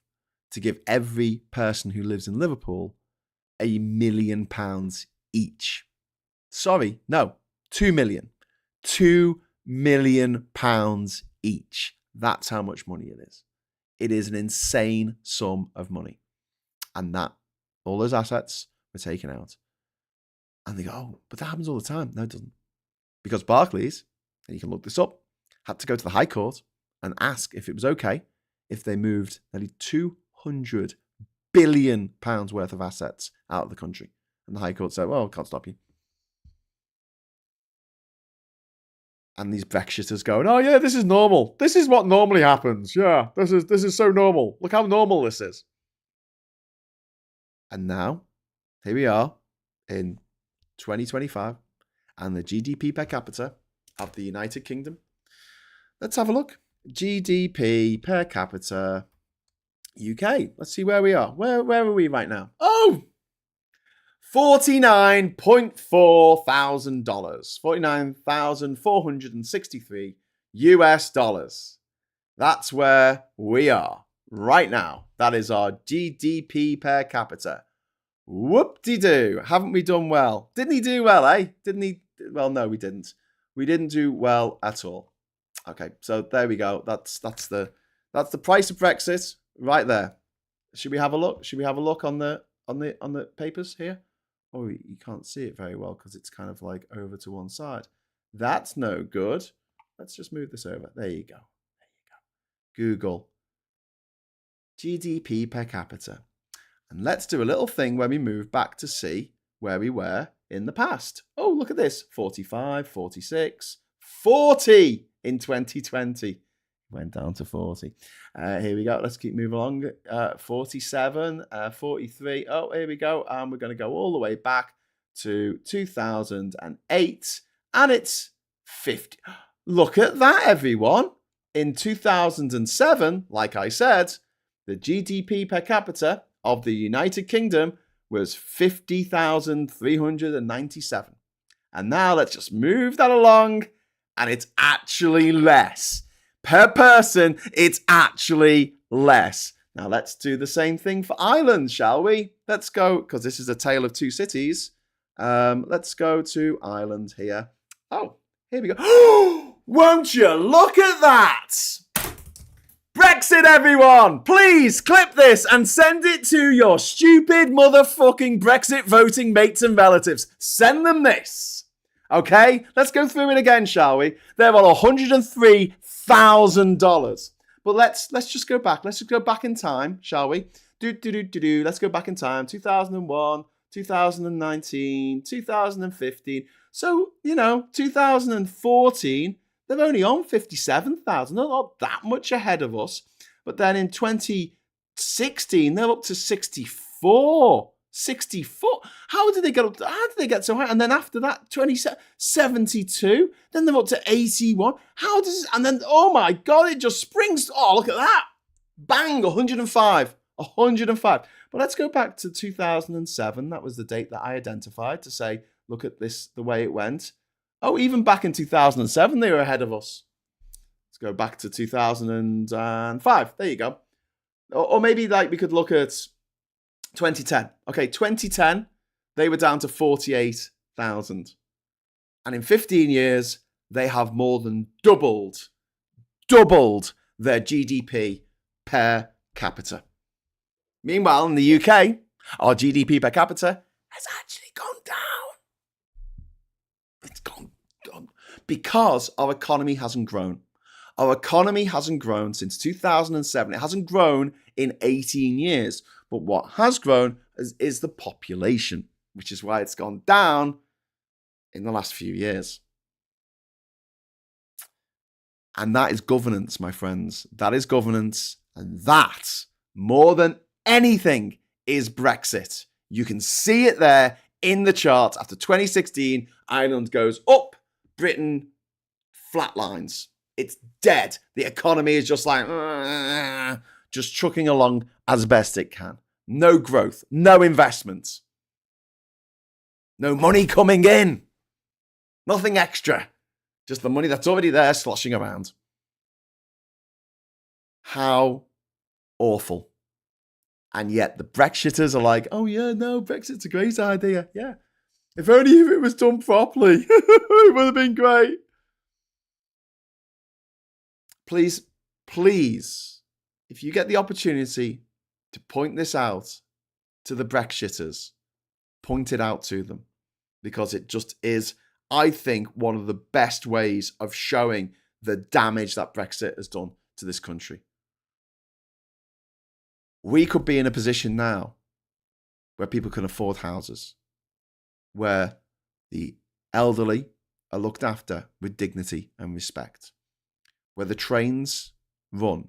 to give every person who lives in Liverpool £1 million each. Sorry, no, 2 million. £2 million each. That's how much money it is. It is an insane sum of money. And all those assets were taken out. And they go, "Oh, but that happens all the time." No, it doesn't. Because Barclays, and you can look this up, had to go to the High Court and ask if it was okay if they moved nearly £200 billion worth of assets out of the country. And the High Court said, "Well, can't stop you." And these Brexiters going, "Oh yeah, this is normal. This is what normally happens. Yeah, this is so normal. Look how normal this is." And now, here we are in 2025, and the GDP per capita of the United Kingdom. Let's have a look. GDP per capita, UK. Let's see where we are. Where are we right now? Oh, $49.4 thousand. $49,463 US. That's where we are right now. That is our GDP per capita. Whoop-de-doo. Haven't we done well? Didn't he do well, eh? Didn't he? Well, no, we didn't. We didn't do well at all. Okay, so there we go. That's the price of Brexit right there. Should we have a look? Should we have a look on the papers here? Oh, you can't see it very well because it's kind of like over to one side. That's no good. Let's just move this over. There you go. Google GDP per capita. And let's do a little thing where we move back to see where we were in the past. Oh, look at this. 45, 46, 40 in 2020. Went down to 40. Here we go. Let's keep moving along. 47, 43. Oh, here we go. And we're going to go all the way back to 2008. And it's 50. Look at that, everyone. In 2007, like I said, the GDP per capita of the United Kingdom was 50,397. And now let's just move that along, and it's actually less. Per person, it's actually less. Now let's do the same thing for Ireland, shall we? Let's go, because this is a tale of two cities. Let's go to Ireland here. Oh, here we go. Won't you look at that? Brexit, everyone! Please clip this and send it to your stupid motherfucking Brexit voting mates and relatives. Send them this. Okay? Let's go through it again, shall we? They're on $103,000. But let's just go back. Let's just go back in time, shall we? Let's go back in time. 2001, 2019, 2015. So, 2014, they're only on 57,000. They're not that much ahead of us. But then in 2016, they're up to 64. 64. How did they get up? How did they get so high? And then after that, 72. Then they're up to 81. How does? And then, oh my God, it just springs. Oh, look at that. Bang, 105. 105. But let's go back to 2007. That was the date that I identified to say, look at this, the way it went. Oh, even back in 2007, they were ahead of us. Let's go back to 2005. There you go. Or maybe we could look at 2010. Okay, 2010, they were down to 48,000. And in 15 years, they have more than doubled their GDP per capita. Meanwhile, in the UK, our GDP per capita has actually gone down. It's gone down because our economy hasn't grown. Our economy hasn't grown since 2007. It hasn't grown in 18 years. But what has grown is the population, which is why it's gone down in the last few years. And that is governance, my friends. That is governance. And that, more than anything, is Brexit. You can see it there in the chart. After 2016, Ireland goes up, Britain flatlines. It's dead. The economy is just like, just trucking along as best it can. No growth, no investments, no money coming in, nothing extra. Just the money that's already there sloshing around. How awful. And yet the Brexiters are like, oh yeah, no, Brexit's a great idea. Yeah. If only if it was done properly, it would have been great. Please, if you get the opportunity to point this out to the Brexiters, point it out to them, because it just is, I think, one of the best ways of showing the damage that Brexit has done to this country. We could be in a position now where people can afford houses, where the elderly are looked after with dignity and respect, where the trains run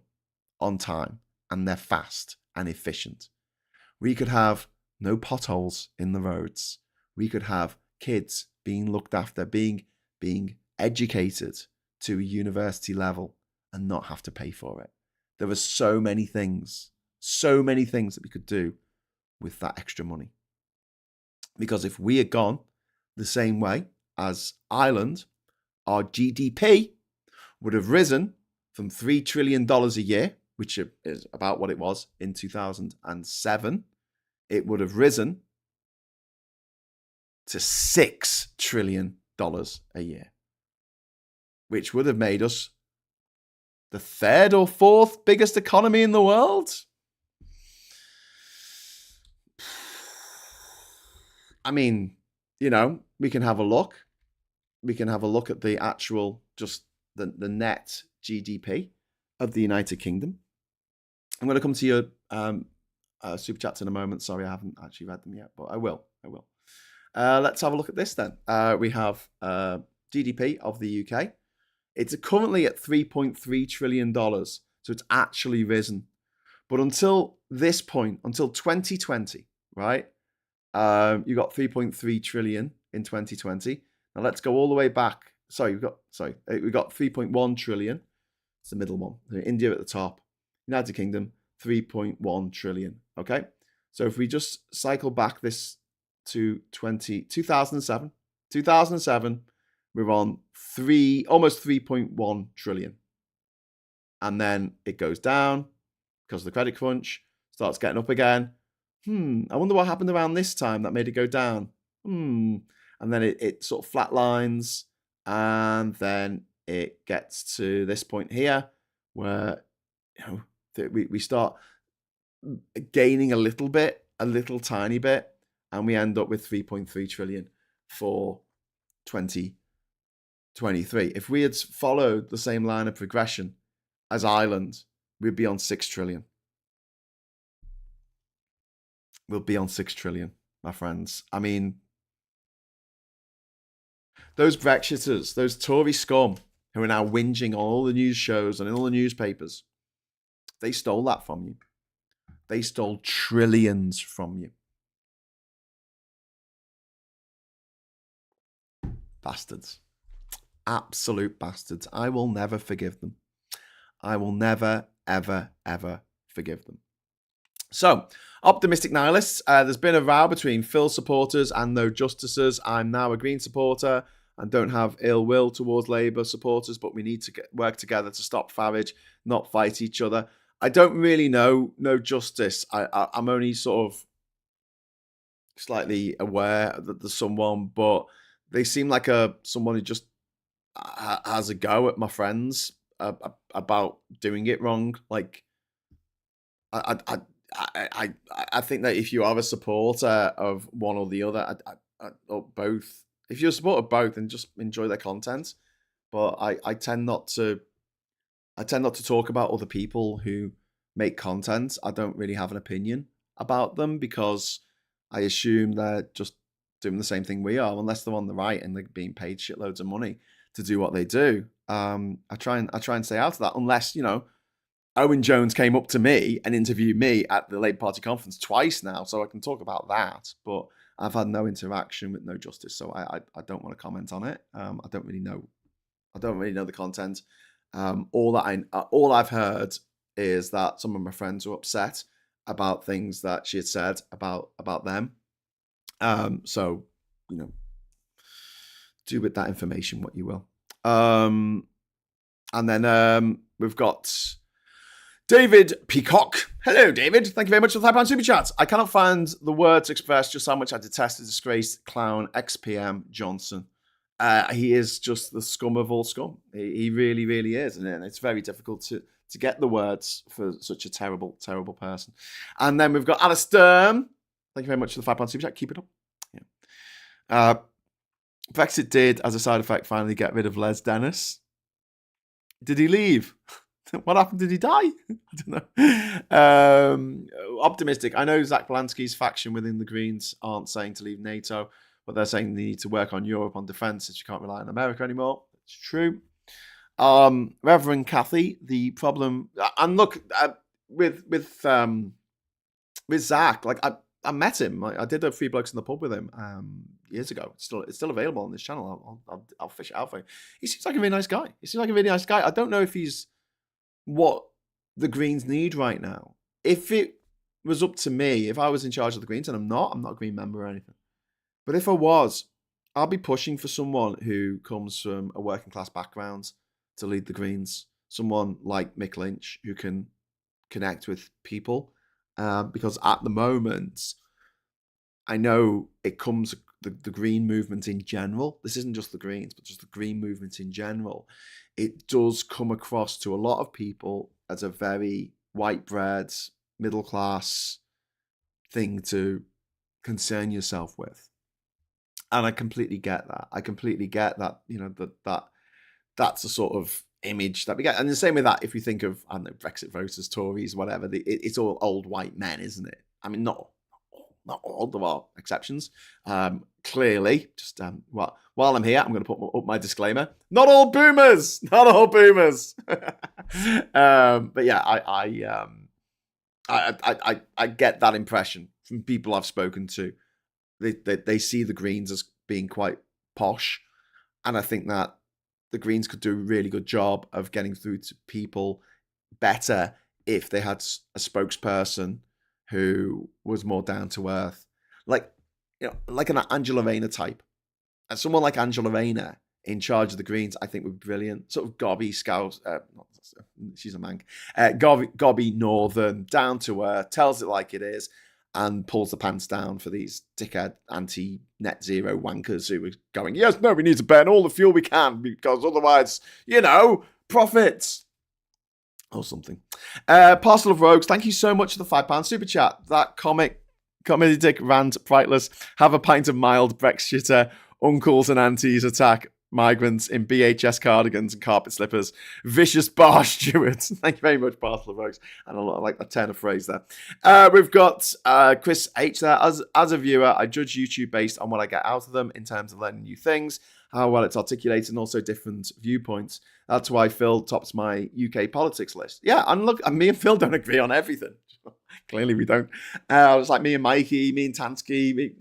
on time and they're fast and efficient. We could have no potholes in the roads. We could have kids being looked after, being educated to a university level and not have to pay for it. There are so many things that we could do with that extra money. Because if we had gone the same way as Ireland, our GDP would have risen from $3 trillion a year, which is about what it was in 2007. It would have risen to $6 trillion a year, which would have made us the third or fourth biggest economy in the world. I mean, we can have a look. We can have a look at the actual, just the net GDP of the United Kingdom. I'm going to come to your super chats in a moment. Sorry, I haven't actually read them yet, but I will. Let's have a look at this then. We have GDP of the UK. It's currently at $3.3 trillion. So it's actually risen. But until this point, until 2020, right? You got 3.3 trillion in 2020. Now let's go all the way back. We got 3.1 trillion. It's the middle one. India at the top. United Kingdom, 3.1 trillion. Okay. So if we just cycle back this to 2007, we're on almost 3.1 trillion. And then it goes down because of the credit crunch, starts getting up again. I wonder what happened around this time that made it go down. And then it sort of flatlines, and then it gets to this point here where that we start gaining a little bit, a little tiny bit, and we end up with 3.3 trillion for 2023. If we had followed the same line of progression as Ireland, we'd be on 6 trillion. We'll be on 6 trillion, my friends. I mean, those Brexiters, those Tory scum who are now whinging on all the news shows and in all the newspapers, they stole that from you. They stole trillions from you. Bastards. Absolute bastards. I will never forgive them. I will never, ever, ever forgive them. So, optimistic nihilists. There's been a row between Phil supporters and no justices. I'm now a Green supporter and don't have ill will towards Labour supporters, but we need to work together to stop Farage, not fight each other. I don't really know no justice. I'm only sort of slightly aware that there's someone, but they seem like someone who just has a go at my friends about doing it wrong. Like, I think that if you are a supporter of one or the other, or both, if you're a supporter of both, then just enjoy their content. But I tend not to talk about other people who make content. I don't really have an opinion about them because I assume they're just doing the same thing we are, unless they're on the right and they're being paid shitloads of money to do what they do. I try and stay out of that, unless, you know, Owen Jones came up to me and interviewed me at the Labour Party conference twice now, so I can talk about that. But I've had no interaction with no justice, so I don't want to comment on it. I don't really know the content. All I've heard is that some of my friends were upset about things that she had said about them. So, you know, do with that information what you will. And then we've got David Peacock. Hello, David. Thank you very much for the £5 super chat. I cannot find the word to express just how much I detest the disgraced clown XPM Johnson. He is just the scum of all scum. He really, really is. And it's very difficult to get the words for such a terrible, terrible person. And then we've got Alistair. Thank you very much for the £5 super chat. Keep it up. Yeah. Brexit did, as a side effect, finally get rid of Les Dennis. Did he leave? What happened? Did he die? I don't know. Optimistic. I know Zach Balansky's faction within the Greens aren't saying to leave NATO, but they're saying they need to work on Europe on defence since you can't rely on America anymore. It's true. Reverend Cathy, the problem, and look, with Zach, like I met him. I did a Three Blokes in the Pub with him years ago. It's still available on this channel. I'll fish it out for you. He seems like a really nice guy. I don't know if he's what the Greens need right now. If it was up to me, if I was in charge of the Greens, and I'm not a Green member or anything, but if I was, I'll be pushing for someone who comes from a working class background to lead the Greens. Someone like Mick Lynch who can connect with people. Because at the moment, I know it comes, the Green movement in general, this isn't just the Greens, but just the Green movement in general, it does come across to a lot of people as a very white bread, middle class thing to concern yourself with. And I completely get that. You know, that's a sort of image that we get. And the same with that, if we think of, I don't know, Brexit voters, Tories, whatever, it's all old white men, isn't it? I mean, not all, there are exceptions. Clearly, just while I'm here, I'm going to put up my disclaimer. Not all boomers! Not all boomers! But yeah, I get that impression from people I've spoken to. They see the Greens as being quite posh. And I think that the Greens could do a really good job of getting through to people better if they had a spokesperson who was more down to earth, like, you know, like an Angela Rayner type. And someone like Angela Rayner in charge of the Greens, I think would be brilliant. Sort of gobby scouse, she's a mank. Gobby northern, down to earth, tells it like it is, and pulls the pants down for these dickhead anti-net zero wankers who are going, yes, no, we need to burn all the fuel we can because otherwise, you know, profits. or something. Parcel of Rogues, thank you so much for the £5 super chat. That comedy dick rant, priceless. Have a pint of mild Brexiter. Uncles and aunties attack migrants in BHS cardigans and carpet slippers. Vicious bar stewards. Thank you very much, Parcel of Rogues. And I like that turn of phrase there. We've got Chris H there. As a viewer, I judge YouTube based on what I get out of them in terms of learning new things, how well it's articulated, and also different viewpoints. That's why Phil tops my UK politics list. Yeah, and look, me and Phil don't agree on everything. Clearly we don't. It's like me and Mikey, me and Tansky, we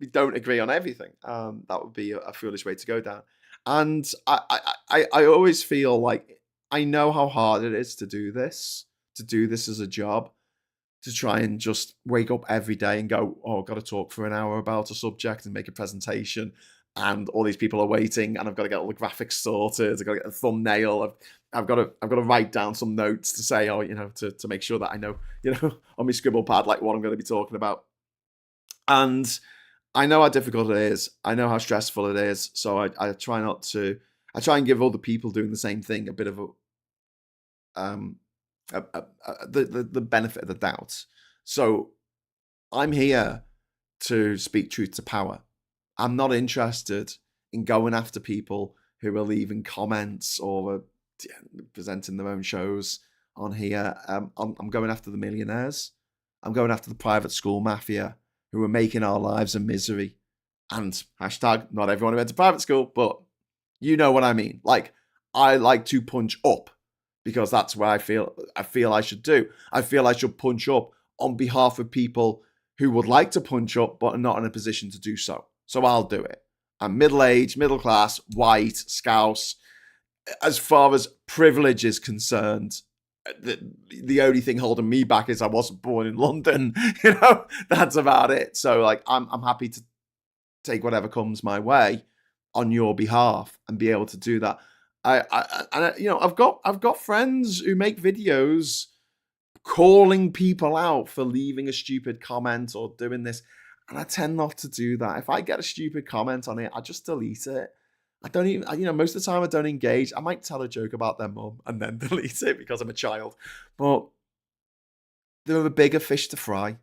don't agree on everything. That would be a foolish way to go down. And I always feel like I know how hard it is to do this as a job, to try and just wake up every day and go, oh, I've got to talk for an hour about a subject and make a presentation, and all these people are waiting, and I've got to get all the graphics sorted, I've got to get a thumbnail, I've got to write down some notes to say, to make sure that I know, on my scribble pad, like what I'm going to be talking about. And I know how difficult it is. I know how stressful it is. So I try and give all the people doing the same thing a bit of the benefit of the doubt. So I'm here to speak truth to power. I'm not interested in going after people who are leaving comments or presenting their own shows on here. I'm going after the millionaires. I'm going after the private school mafia who are making our lives a misery. And hashtag, not everyone who went to private school, but you know what I mean. Like, I like to punch up because that's what I feel I should do. I feel I should punch up on behalf of people who would like to punch up but are not in a position to do so. So I'll do it. I'm middle-aged, middle class, white, scouse. As far as privilege is concerned, the only thing holding me back is I wasn't born in London. That's about it. So like, I'm happy to take whatever comes my way on your behalf and be able to do that. I've got friends who make videos calling people out for leaving a stupid comment or doing this, and I tend not to do that. If I get a stupid comment on it, I just delete it. I don't even, most of the time I don't engage. I might tell a joke about their mum and then delete it because I'm a child. But there are bigger fish to fry,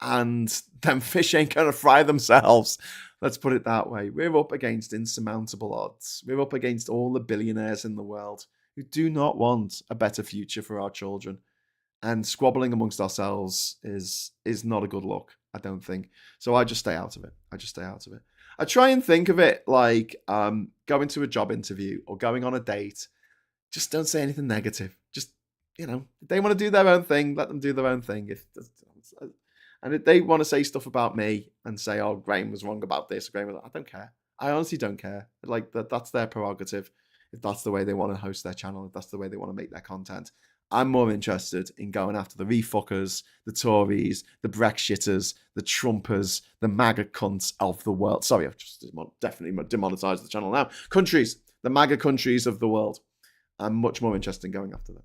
and them fish ain't going to fry themselves. Let's put it that way. We're up against insurmountable odds. We're up against all the billionaires in the world who do not want a better future for our children. And squabbling amongst ourselves is not a good look, I don't think. So I just stay out of it. I try and think of it like going to a job interview or going on a date. Just don't say anything negative. Just, if they want to do their own thing, let them do their own thing. And if they want to say stuff about me and say, oh, Graham was wrong about this, I don't care. I honestly don't care. Like, that's their prerogative. If that's the way they want to host their channel, if that's the way they want to make their content. I'm more interested in going after the refuckers, the Tories, the Brexiters, the Trumpers, the MAGA cunts of the world. Sorry, I've just definitely demonetized the channel now. Countries, the MAGA countries of the world. I'm much more interested in going after them.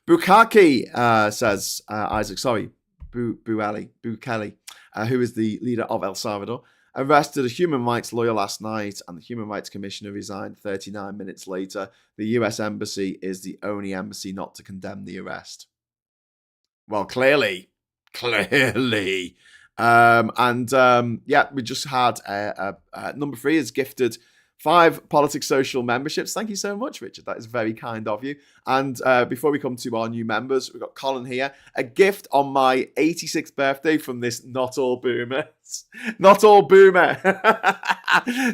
Bukaki says, Bukele, who is the leader of El Salvador, arrested a human rights lawyer last night, and the Human Rights Commissioner resigned 39 minutes later. The US Embassy is the only embassy not to condemn the arrest. Well, clearly. We just had number 3 is gifted 5 Politics Social memberships. Thank you so much, Richard. That is very kind of you. And before we come to our new members, we've got Colin here. A gift on my 86th birthday from this Not All Boomer. Not All Boomer.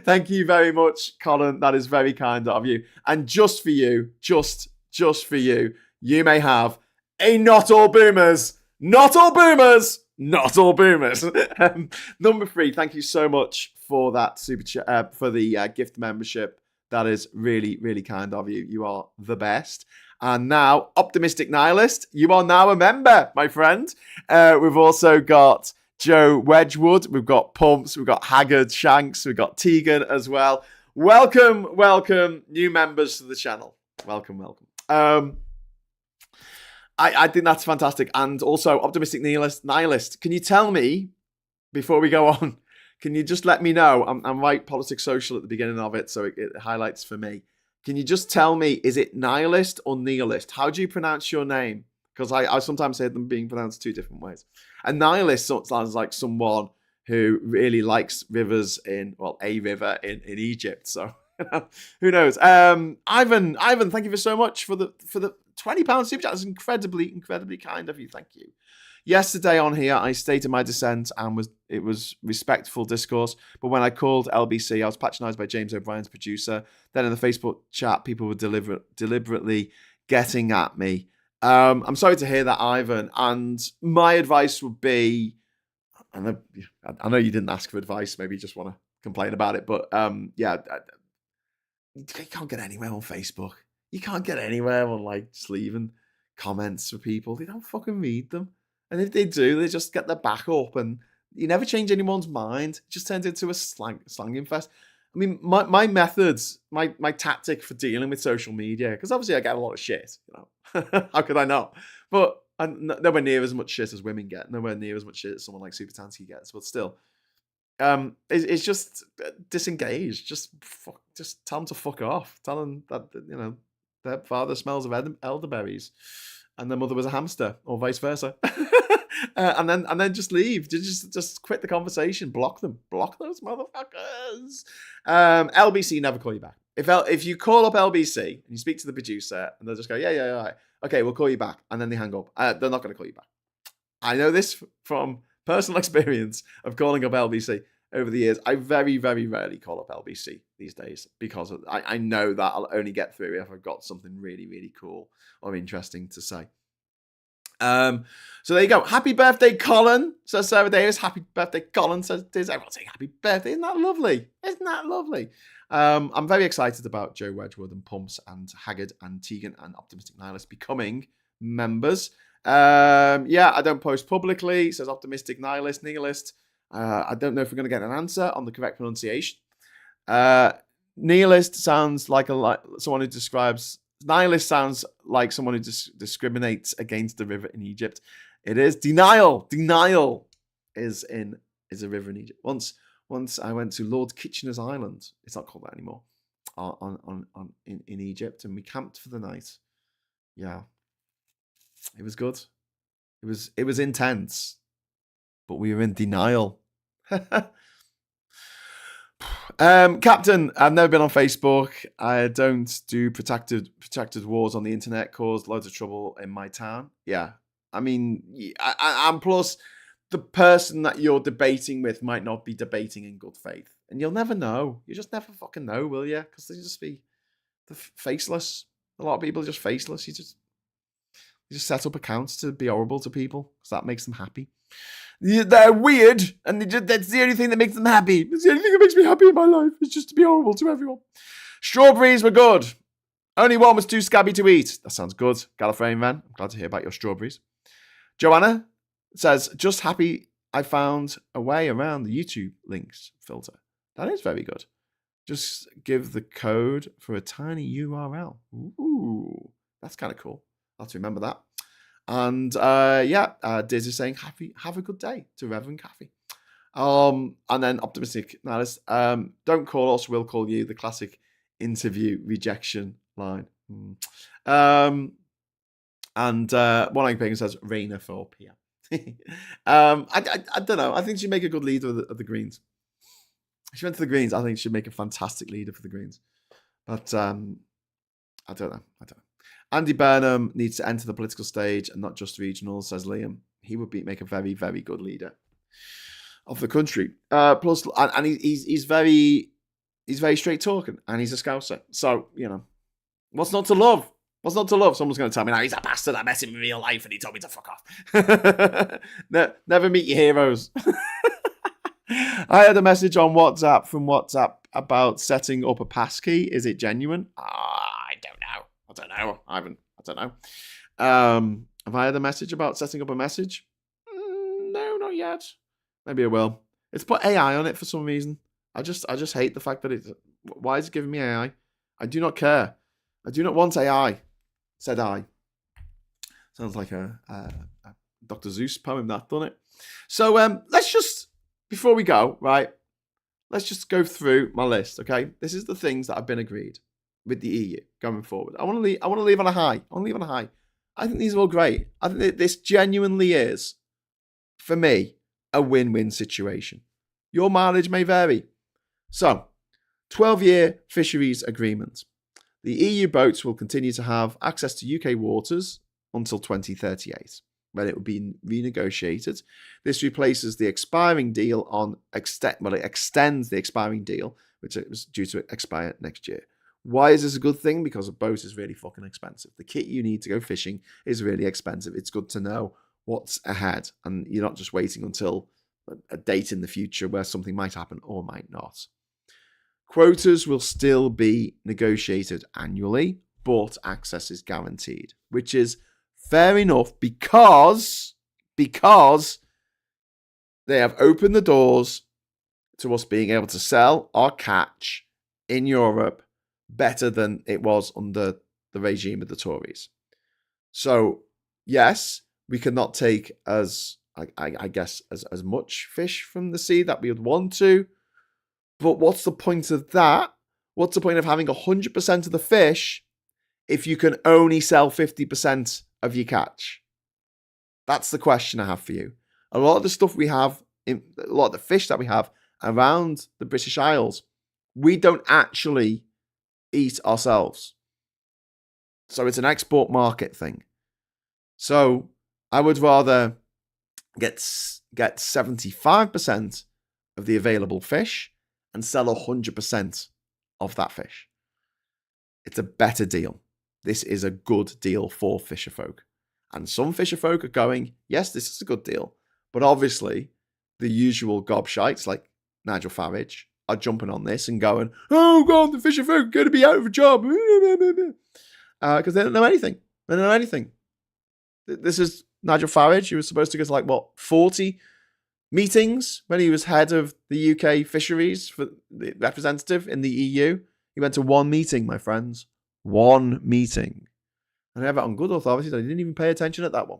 Thank you very much, Colin. That is very kind of you. And just for you, just for you, you may have a Not All Boomers. Not All Boomers. Not All Boomers. Number 3, thank you so much for that super chat, for the gift membership. That is really, really kind of you. You are the best. And now, Optimistic Nihilist, you are now a member, my friend. We've also got Joe Wedgwood. We've got Pumps. We've got Haggard Shanks. We've got Tegan as well. Welcome, new members to the channel. Welcome. I think that's fantastic. And also, Optimistic Nihilist, can you tell me, before we go on, can you just let me know, I'm right Politics Social at the beginning of it, so it highlights for me. Can you just tell me, is it nihilist or nihilist? How do you pronounce your name? Because I sometimes hear them being pronounced two different ways. A nihilist sounds like someone who really likes rivers a river in Egypt. So who knows? Ivan, thank you so much for the £20 super chat. That's incredibly kind of you. Thank you. Yesterday on here, I stated my dissent and it was respectful discourse. But when I called LBC, I was patronised by James O'Brien's producer. Then in the Facebook chat, people were deliberately getting at me. I'm sorry to hear that, Ivan. And my advice would be, I know you didn't ask for advice. Maybe you just want to complain about it. But you can't get anywhere on Facebook. You can't get anywhere on just leaving comments for people. They don't fucking read them. And if they do, they just get their back up, and you never change anyone's mind. It just turns into a slanging fest. I mean, my methods, my tactic for dealing with social media, because obviously I get a lot of shit, How could I not? But I'm nowhere near as much shit as women get, nowhere near as much shit as someone like Super Tansky gets, but still. It's just disengage. Just tell them to fuck off. Tell them that, their father smells of elderberries and their mother was a hamster, or vice versa. and then just leave. Just quit the conversation. Block them. Block those motherfuckers. LBC never call you back. If you call up LBC and you speak to the producer and they'll just go, yeah, all right. Okay, we'll call you back. And then they hang up. They're not going to call you back. I know this from personal experience of calling up LBC over the years. I very, very rarely call up LBC these days because I know that I'll only get through if I've got something really, really cool or interesting to say. So there you go. Happy birthday, Colin, says Sarah Davis. Happy birthday, Colin, says Diz. Everyone saying happy birthday. Isn't that lovely? I'm very excited about Joe Wedgwood and Pumps and Haggard and Tegan and Optimistic Nihilist becoming members. I don't post publicly, says Optimistic Nihilist. I don't know if we're going to get an answer on the correct pronunciation. Nihilist sounds like someone who describes. Nihilist sounds like someone who discriminates against the river in Egypt. It is denial. Denial is a river in Egypt. Once I went to Lord Kitchener's Island. It's not called that anymore. In Egypt, and we camped for the night. Yeah, it was good. It was intense, but we were in denial. Captain, I've never been on Facebook. I don't do protected wars on the internet. Caused loads of trouble in my town. Yeah, I mean, and plus, the person that you're debating with might not be debating in good faith, and you'll never know. You just never fucking know, will you? Because they just be faceless. A lot of people are just faceless. You just set up accounts to be horrible to people because that makes them happy. They're weird, and that's the only thing that makes them happy. It's the only thing that makes me happy in my life. Is just to be horrible to everyone. Strawberries were good. Only one was too scabby to eat. That sounds good. Gallifreyan Van, I'm glad to hear about your strawberries. Joanna says, just happy I found a way around the YouTube links filter. That is very good. Just give the code for a tiny URL. Ooh, that's kind of cool. I'll have to remember that. And Diz is saying, have a good day to Reverend Caffey. And then Optimistic Nihilist, don't call us, we'll call you. The classic interview rejection line. And One Egg Pagan says, Rainer for PM. I don't know. I think she'd make a good leader of the Greens. If she went to the Greens, I think she'd make a fantastic leader for the Greens. But I don't know. Andy Burnham needs to enter the political stage and not just regional, says Liam. He would make a very, very good leader of the country. Plus, and he's very straight talking, and he's a Scouser. So, what's not to love? What's not to love? Someone's going to tell me, now he's a bastard. I met him in real life and he told me to fuck off. Never meet your heroes. I had a message on WhatsApp from WhatsApp about setting up a passkey. Is it genuine? I don't know. I don't know. Have I had a message about setting up a message? No, not yet. Maybe I will. It's put AI on it for some reason. I just hate the fact that why is it giving me AI? I do not care. I do not want AI, said I. Sounds like a Dr. Seuss poem, that, doesn't it? So let's just, before we go, right, let's just go through my list, okay? This is the things that have been agreed. with the EU going forward. I want to leave on a high. I think these are all great. I think that this genuinely is, for me, a win-win situation. Your mileage may vary. So, 12-year fisheries agreement. The EU boats will continue to have access to UK waters until 2038, when it will be renegotiated. This replaces the expiring deal it extends the expiring deal, which was due to expire next year. Why is this a good thing? Because a boat is really fucking expensive. The kit you need to go fishing is really expensive. It's good to know what's ahead, and you're not just waiting until a date in the future where something might happen or might not. Quotas will still be negotiated annually, but access is guaranteed, which is fair enough because they have opened the doors to us being able to sell our catch in Europe better than it was under the regime of the Tories. So, yes, we cannot take as much fish from the sea that we would want to. But what's the point of that? What's the point of having 100% of the fish if you can only sell 50% of your catch? That's the question I have for you. A lot of the stuff we have, a lot of the fish that we have around the British Isles, we don't actually eat ourselves. So it's an export market thing. So I would rather get 75% of the available fish and sell 100% of that fish. It's a better deal. This is a good deal for fisherfolk. And some fisherfolk are going, yes, this is a good deal. But obviously, the usual gobshites like Nigel Farage are jumping on this and going, oh God, the fisherfolk are going to be out of a job. Because they don't know anything. They don't know anything. This is Nigel Farage, who was supposed to go to 40 meetings when he was head of the UK fisheries for the representative in the EU. He went to one meeting, my friends. One meeting. And I have it on good authority that he didn't even pay attention at that one.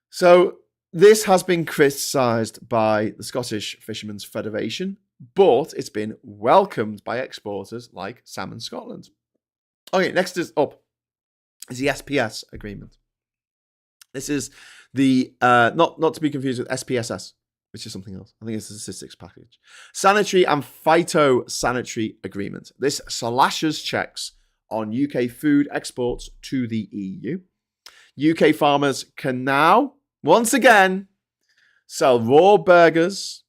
So this has been criticised by the Scottish Fishermen's Federation, but it's been welcomed by exporters like Salmon Scotland. Okay, next is the SPS agreement. This is the, not to be confused with SPSS, which is something else. I think it's the statistics package. Sanitary and phytosanitary agreement. This slashes checks on UK food exports to the EU. UK farmers can now, once again, sell raw burgers,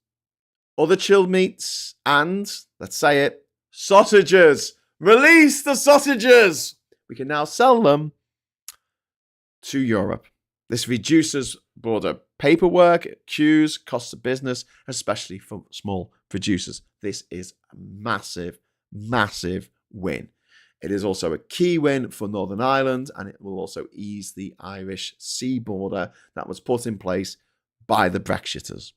other chilled meats, and, let's say it, sausages. Release the sausages! We can now sell them to Europe. This reduces border paperwork, queues, costs of business, especially for small producers. This is a massive, massive win. It is also a key win for Northern Ireland, and it will also ease the Irish sea border that was put in place by the Brexiters.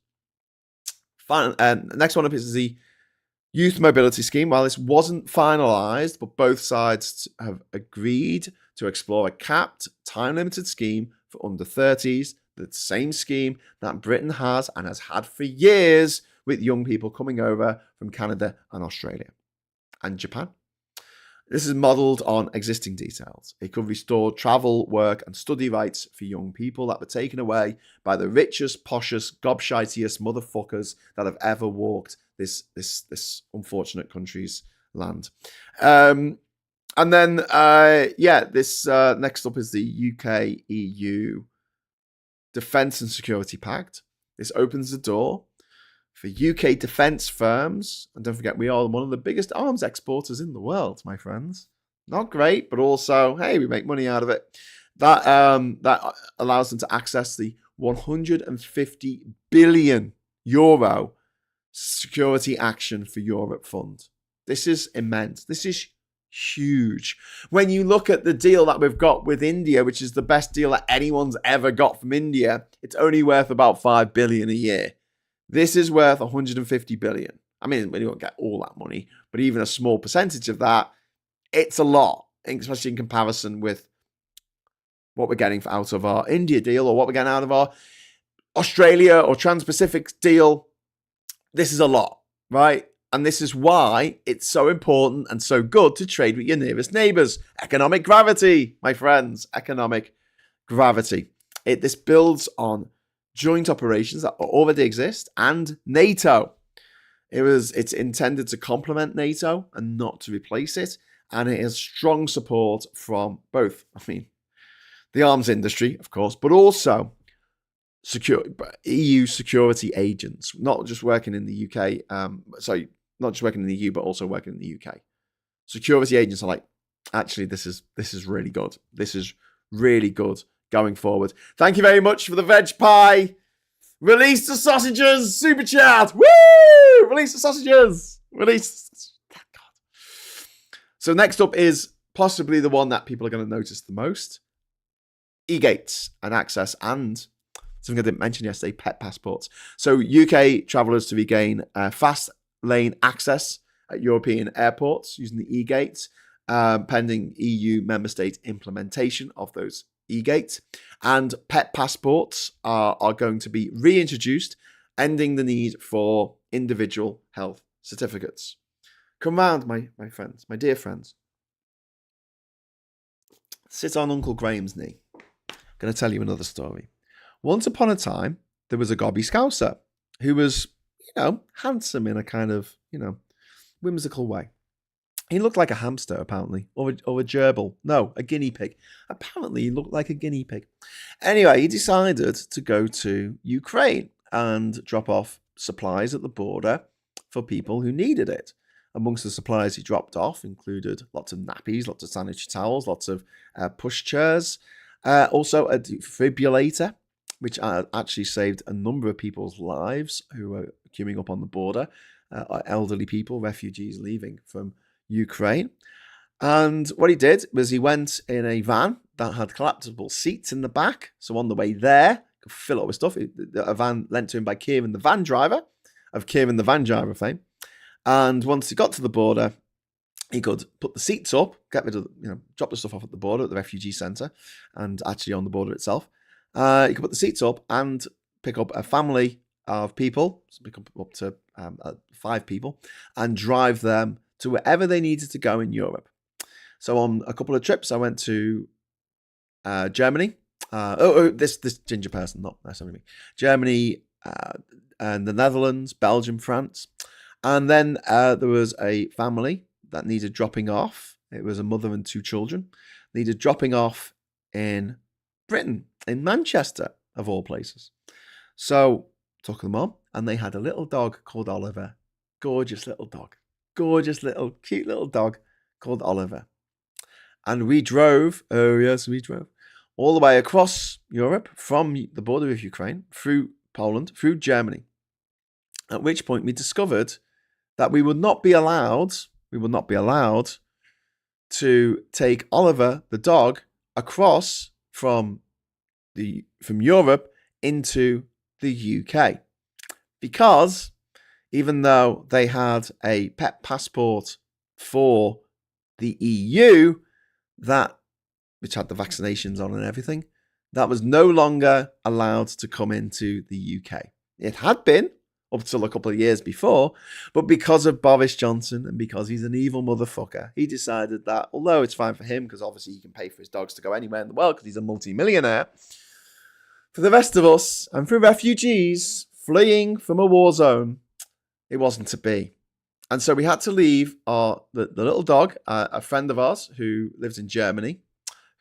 Next one up is the Youth Mobility Scheme. While this wasn't finalised, but both sides have agreed to explore a capped, time-limited scheme for under 30s, the same scheme that Britain has and has had for years with young people coming over from Canada and Australia and Japan. This is modelled on existing details. It could restore travel, work and study rights for young people that were taken away by the richest, poshest, gobshitiest motherfuckers that have ever walked this unfortunate country's land. And then, this next up is the UK-EU Defence and Security Pact. This opens the door for UK defence firms. And don't forget, we are one of the biggest arms exporters in the world, my friends. Not great, but also, hey, we make money out of it. That allows them to access the 150 billion euro Security Action for Europe Fund. This is immense. This is huge. When you look at the deal that we've got with India, which is the best deal that anyone's ever got from India, it's only worth about 5 billion a year. This is worth 150 billion. I mean, we don't get all that money, but even a small percentage of that, it's a lot, especially in comparison with what we're getting out of our India deal or what we're getting out of our Australia or Trans-Pacific deal. This is a lot, right? And this is why it's so important and so good to trade with your nearest neighbours. Economic gravity, my friends. Economic gravity. This builds on joint operations that already exist and NATO. It's intended to complement NATO and not to replace it. And it has strong support from both, the arms industry, of course, but also EU security agents, not just working in the UK. Not just working in the EU, but also working in the UK. Security agents are like, actually, this is really good. This is really good going forward. Thank you very much for the veg pie. Release the sausages, super chat. Woo! Release the sausages. Thank God. So next up is possibly the one that people are going to notice the most. E-gates and access, and something I didn't mention yesterday, pet passports. So UK travellers to regain fast lane access at European airports using the e-gates, pending EU member state implementation of those e-gates. And pet passports are going to be reintroduced, ending the need for individual health certificates. Come round, my friends, my dear friends. Sit on Uncle Graham's knee. I'm going to tell you another story. Once upon a time, there was a gobby scouser who was, handsome in a kind of, whimsical way. He looked like a hamster, apparently, or a gerbil. No, a guinea pig. Apparently, he looked like a guinea pig. Anyway, he decided to go to Ukraine and drop off supplies at the border for people who needed it. Amongst the supplies he dropped off included lots of nappies, lots of sanitary towels, lots of pushchairs, also a defibrillator, which actually saved a number of people's lives who were queuing up on the border, elderly people, refugees leaving from Ukraine. And what he did was he went in a van that had collapsible seats in the back. So on the way there, could fill up with stuff. A van lent to him by Kieran the van driver, of Kieran the van driver fame. And once he got to the border, he could put the seats up, get rid of, drop the stuff off at the border at the refugee centre and actually on the border itself. You could put the seats up and pick up a family of people, so pick up to 5 people, and drive them to wherever they needed to go in Europe. So on a couple of trips, I went to Germany. This ginger person, not necessarily me. Germany, and the Netherlands, Belgium, France. And then there was a family that needed dropping off. It was a mother and 2 children. Needed dropping off in Britain, in Manchester, of all places. So took them on, and they had a little dog called Oliver. Gorgeous little dog. Gorgeous little, cute little dog called Oliver. And we drove, all the way across Europe from the border of Ukraine, through Poland, through Germany. At which point we discovered that we would not be allowed to take Oliver, the dog, across from Europe into the UK. Because even though they had a pet passport for the EU, which had the vaccinations on and everything, that was no longer allowed to come into the UK. It had been up till a couple of years before, but because of Boris Johnson and because he's an evil motherfucker, he decided that, although it's fine for him because obviously he can pay for his dogs to go anywhere in the world because he's a multi-millionaire, for the rest of us and for refugees fleeing from a war zone, it wasn't to be. And so we had to leave the little dog, a friend of ours who lives in Germany,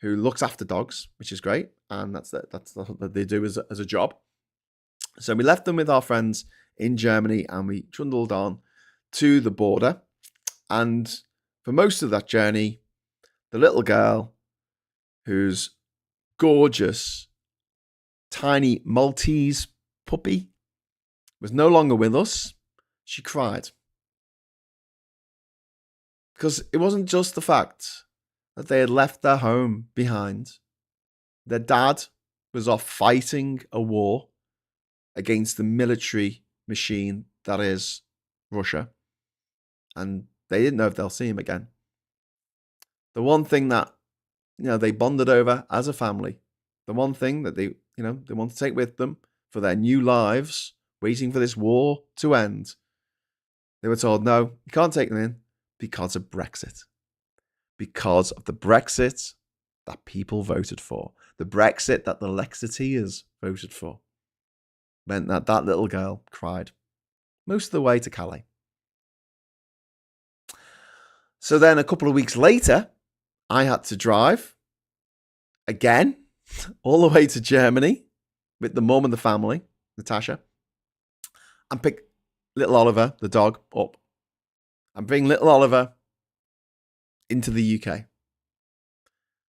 who looks after dogs, which is great, and that's what they do as a job. So we left them with our friends in Germany, and we trundled on to the border. And for most of that journey, the little girl, whose gorgeous, tiny Maltese puppy was no longer with us, she cried. Because it wasn't just the fact that they had left their home behind. Their dad was off fighting a war against the military machine that is Russia. And they didn't know if they'll see him again. The one thing that, they bonded over as a family, the one thing that they want to take with them for their new lives, waiting for this war to end, They were told, no, you can't take them in because of Brexit. Because of the Brexit that people voted for. The Brexit that the Lexiteers voted for. Meant that that little girl cried most of the way to Calais. So then a couple of weeks later, I had to drive again all the way to Germany with the mum and the family, Natasha, and pick little Oliver, the dog, up and bring little Oliver into the UK.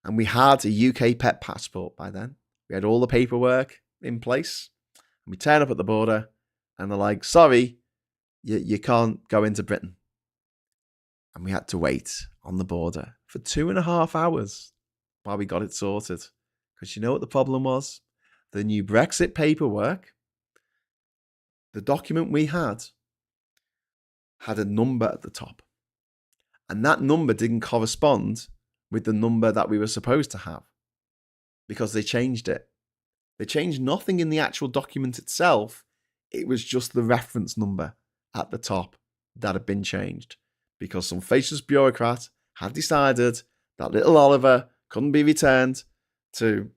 And we had a UK pet passport by then. We had all the paperwork in place. And we turn up at the border and they're like, sorry, you can't go into Britain. And we had to wait on the border for 2.5 hours while we got it sorted. Because you know what the problem was? The new Brexit paperwork, the document we had a number at the top. And that number didn't correspond with the number that we were supposed to have because they changed it. They changed nothing in the actual document itself. It was just the reference number at the top that had been changed because some faceless bureaucrat had decided that little Oliver couldn't be returned to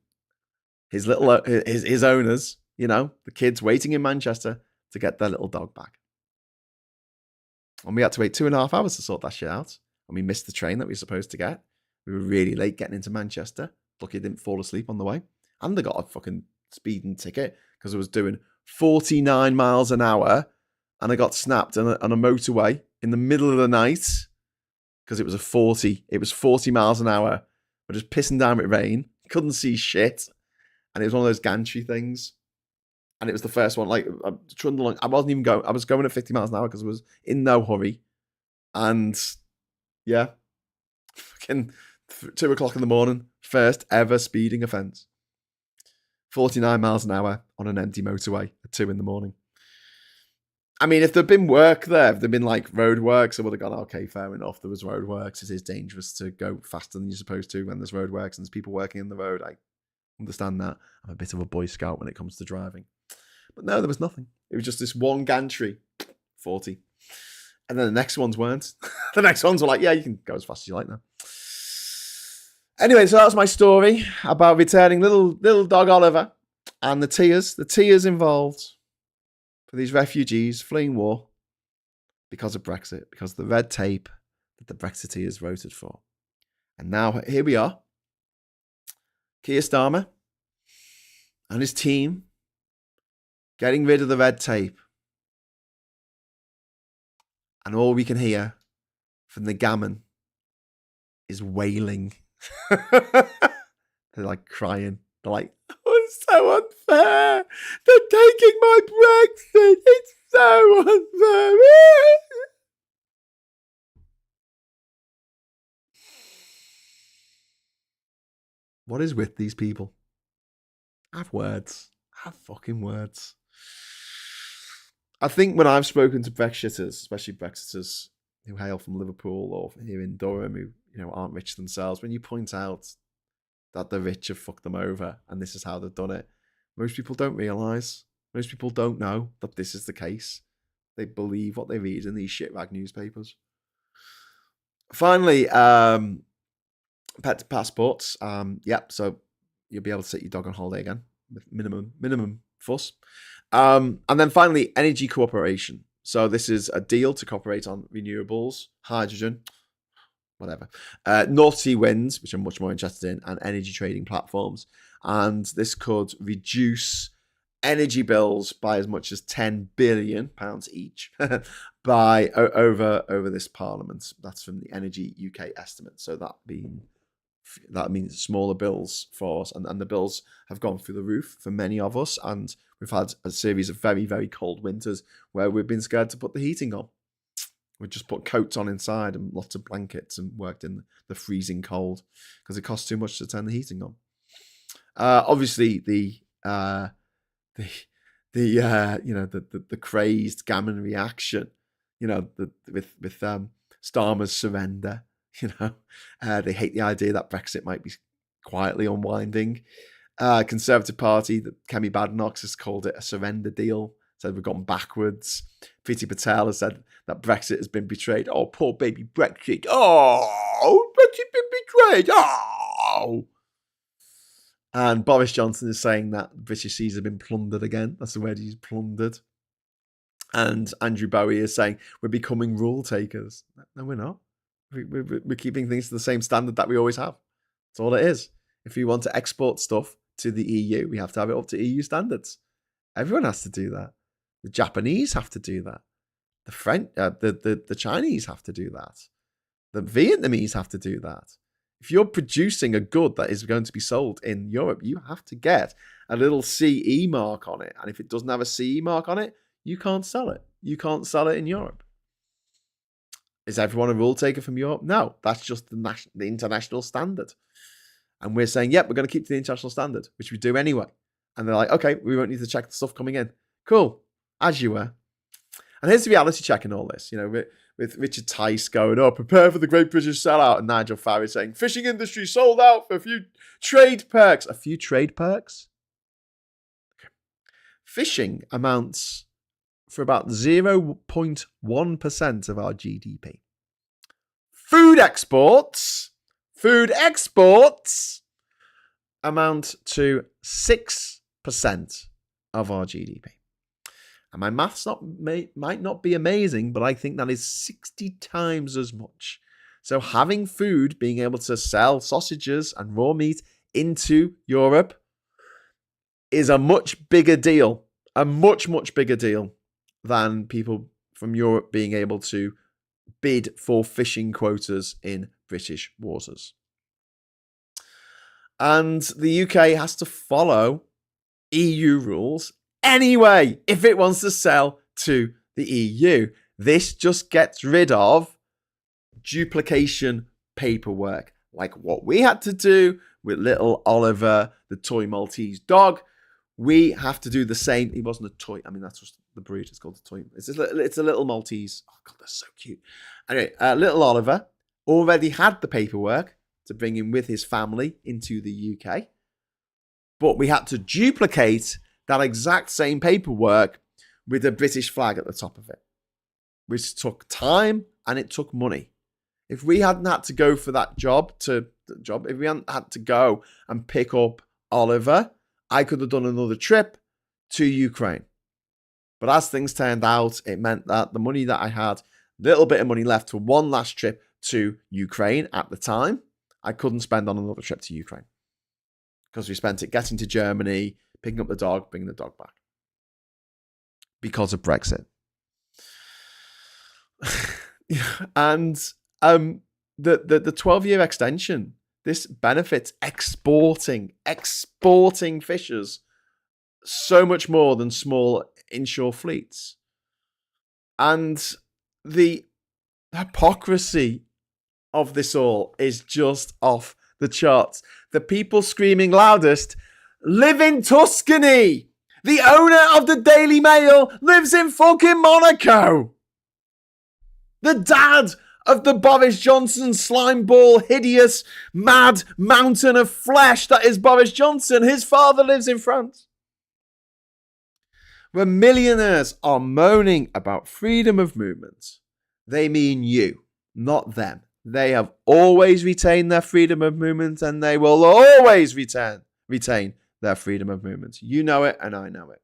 his owners, you know, the kids waiting in Manchester to get their little dog back. And we had to wait 2.5 hours to sort that shit out. And we missed the train that we were supposed to get. We were really late getting into Manchester. Lucky I didn't fall asleep on the way. And they got a fucking speeding ticket because I was doing 49 miles an hour and I got snapped on a motorway in the middle of the night because it was 40 miles an hour. We're just pissing down with rain. Couldn't see shit. And it was one of those gantry things. And it was the first one. Like, I trundled along. I wasn't even going. I was going at 50 miles an hour because I was in no hurry. And yeah, fucking 2 o'clock in the morning, first ever speeding offence. 49 miles an hour on an empty motorway at 2 in the morning. I mean, if there'd been work there, if there'd been like road works, I would have gone, okay, fair enough. There was road works. It is dangerous to go faster than you're supposed to when there's road works and there's people working in the road. I understand that. I'm a bit of a Boy Scout when it comes to driving. But no, there was nothing. It was just this one gantry, 40. And then the next ones weren't. The next ones were like, yeah, you can go as fast as you like now. Anyway, so that's my story about returning little dog Oliver and the tears involved for these refugees fleeing war because of Brexit, because of the red tape that the Brexiteers voted for. And now here we are, Keir Starmer and his team getting rid of the red tape. And all we can hear from the gammon is wailing. They're like crying. They're like, oh, it's so unfair. They're taking my Brexit. It's so unfair. What is with these people? Have words. Have fucking words. I think when I've spoken to Brexiters, especially Brexiters who hail from Liverpool or here in Durham, who aren't rich themselves, when you point out that the rich have fucked them over and this is how they've done it, most people don't realise. Most people don't know that this is the case. They believe what they read in these shit rag newspapers. Finally, pet passports. Yep, so you'll be able to take your dog on holiday again with minimum fuss. And then finally, energy cooperation. So this is a deal to cooperate on renewables, hydrogen, whatever, North Sea winds, which I'm much more interested in, and energy trading platforms. And this could reduce energy bills by as much as £10 billion each by over this parliament. That's from the Energy UK estimate. So that means smaller bills for us, and the bills have gone through the roof for many of us, and we've had a series of very, very cold winters where we've been scared to put the heating on. We just put coats on inside and lots of blankets and worked in the freezing cold because it costs too much to turn the heating on. Obviously, the crazed gammon reaction, with Starmer's surrender. They hate the idea that Brexit might be quietly unwinding. Conservative Party, Kemi Badenoch has called it a surrender deal, said we've gone backwards. Priti Patel has said that Brexit has been betrayed. Oh, poor baby Brexit. Oh, Brexit been betrayed. Oh. And Boris Johnson is saying that British seas have been plundered again. That's the word he's plundered. And Andrew Bowie is saying we're becoming rule takers. No, we're not. We're keeping things to the same standard that we always have. That's all it is. If we want to export stuff to the EU, we have to have it up to EU standards. Everyone has to do that. The Japanese have to do that. The French, the Chinese have to do that. The Vietnamese have to do that. If you're producing a good that is going to be sold in Europe, you have to get a little CE mark on it. And if it doesn't have a CE mark on it, you can't sell it. You can't sell it in Europe. Is everyone a rule taker from Europe? No, that's just the international standard. And we're saying, yep, we're going to keep to the international standard, which we do anyway. And they're like, okay, we won't need to check the stuff coming in. Cool, as you were. And here's the reality check in all this. You know, with Richard Tice going, oh, prepare for the Great British Sellout, and Nigel Farage saying, fishing industry sold out for a few trade perks. A few trade perks? Fishing amounts for about 0.1% of our GDP. Food exports amount to 6% of our GDP. And my maths might not be amazing, but I think that is 60 times as much. So having food, being able to sell sausages and raw meat into Europe is a much bigger deal, a much, much bigger deal than people from Europe being able to bid for fishing quotas in British waters. And the UK has to follow EU rules anyway if it wants to sell to the EU. This just gets rid of duplication paperwork, like what we had to do with little Oliver, the toy Maltese dog. We have to do the same. He wasn't a toy. I mean, that's just the breed. It's called a toy. It's a little Maltese. Oh, God, they're so cute. Anyway, little Oliver already had the paperwork to bring him with his family into the UK. But we had to duplicate that exact same paperwork with a British flag at the top of it, which took time and it took money. If we hadn't had to go for that job, if we hadn't had to go and pick up Oliver, I could have done another trip to Ukraine. But as things turned out, it meant that the money that I had, little bit of money left for one last trip to Ukraine at the time, I couldn't spend on another trip to Ukraine. Because we spent it getting to Germany, picking up the dog, bringing the dog back. Because of Brexit. And the 12-year extension, this benefits exporting fishers so much more than small inshore fleets. And the hypocrisy of this all is just off the charts. The people screaming loudest live in Tuscany. The owner of the Daily Mail lives in fucking Monaco. The dad of the Boris Johnson slimeball, hideous, mad mountain of flesh that is Boris Johnson, his father lives in France. When millionaires are moaning about freedom of movement, they mean you, not them. They have always retained their freedom of movement and they will always retain their freedom of movement. You know it and I know it.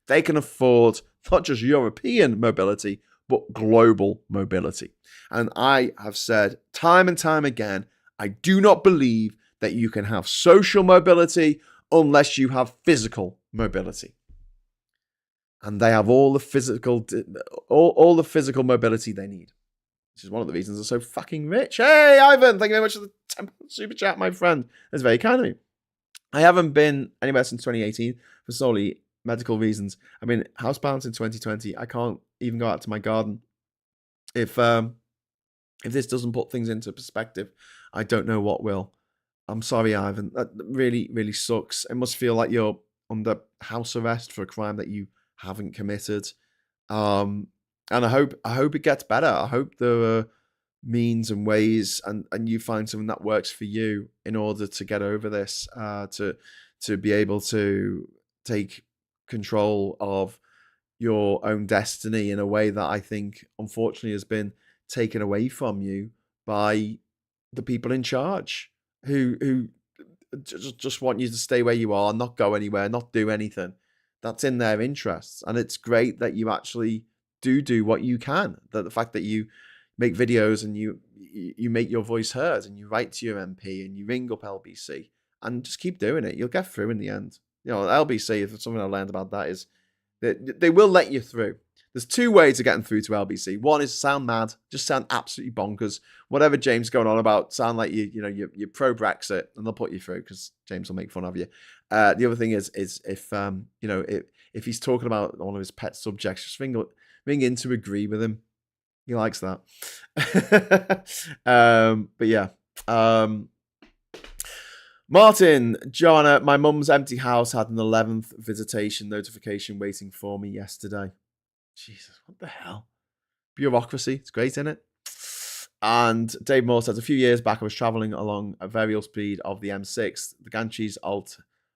They can afford not just European mobility, but global mobility. And I have said time and time again, I do not believe that you can have social mobility unless you have physical mobility. And they have all the physical mobility they need. Which is one of the reasons they're so fucking rich. Hey, Ivan, thank you very much for the super chat, my friend. That's very kind of me. I haven't been anywhere since 2018 for solely medical reasons. I've been housebound since 2020. I can't even go out to my garden. If this doesn't put things into perspective, I don't know what will. I'm sorry, Ivan. That really, really sucks. It must feel like you're under house arrest for a crime that you haven't committed. And I hope it gets better. I hope there are means and ways and you find something that works for you in order to get over this, to be able to take control of your own destiny in a way that I think, unfortunately, has been taken away from you by the people in charge who just want you to stay where you are, not go anywhere, not do anything. That's in their interests. And it's great that you actually do what you can. That the fact that you make videos and you make your voice heard and you write to your MP and you ring up LBC and just keep doing it. You'll get through in the end. You know, LBC, if something I learned about that is that they will let you through. There's two ways of getting through to LBC. One is sound mad, just sound absolutely bonkers. Whatever James is going on about, sound like you're pro Brexit, and they'll put you through because James will make fun of you. The other thing is if he's talking about one of his pet subjects, just ring in to agree with him. He likes that. But yeah. Martin, Joanna, my mum's empty house had an 11th visitation notification waiting for me yesterday. Jesus, what the hell? Bureaucracy. It's great, isn't it? And Dave Moore says, a few years back, I was travelling along a variable speed of the M6. The gantries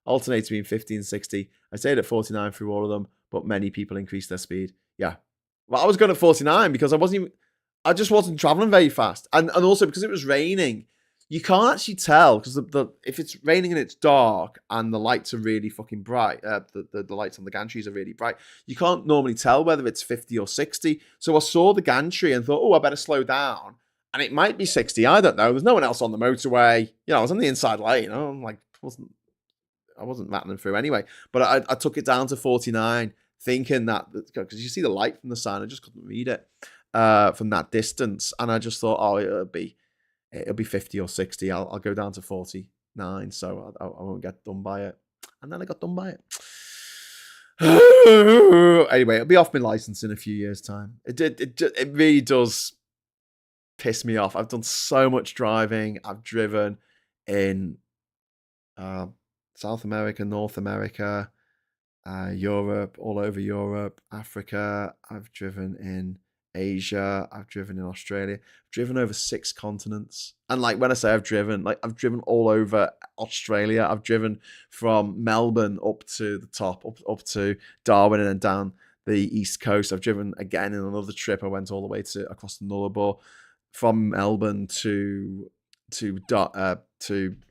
alternate between 50 and 60. I stayed at 49 through all of them, but many people increased their speed. Yeah. Well, I was going at 49 because I just wasn't travelling very fast. And also because it was raining. You can't actually tell because if it's raining and it's dark and the lights are really fucking bright, the lights on the gantries are really bright, you can't normally tell whether it's 50 or 60. So I saw the gantry and thought, oh, I better slow down. And it might be 60. I don't know. There's no one else on the motorway. I was on the inside lane. I'm like, I wasn't rattling through anyway. But I took it down to 49, thinking that because you see the light from the sign, I just couldn't read it from that distance, and I just thought, oh, it'll be 50 or 60. I'll go down to 49, so I won't get done by it. And then I got done by it. Anyway, it'll be off my license in a few years' time. It really does piss me off. I've done so much driving. I've driven in South America, North America, Europe, all over Europe, Africa. I've driven in Asia. I've driven in Australia. I've driven over 6 continents. And like when I say I've driven all over Australia. I've driven from Melbourne up to the top, up to Darwin and then down the east coast. I've driven again in another trip. I went all the way across the Nullarbor from Melbourne to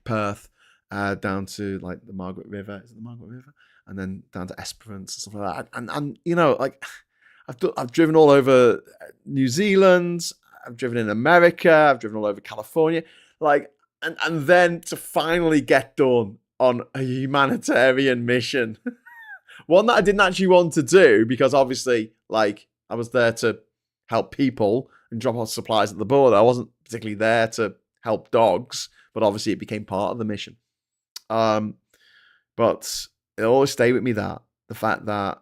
Perth, down to like the Margaret River. Is it the Margaret River? And then down to Esperance and stuff like that. And like I've driven all over New Zealand. I've driven in America. I've driven all over California. Like, and then to finally get done on a humanitarian mission, one that I didn't actually want to do because obviously, like, I was there to help people and drop off supplies at the border. I wasn't particularly there to help dogs, but obviously it became part of the mission. But it always stayed with me that the fact that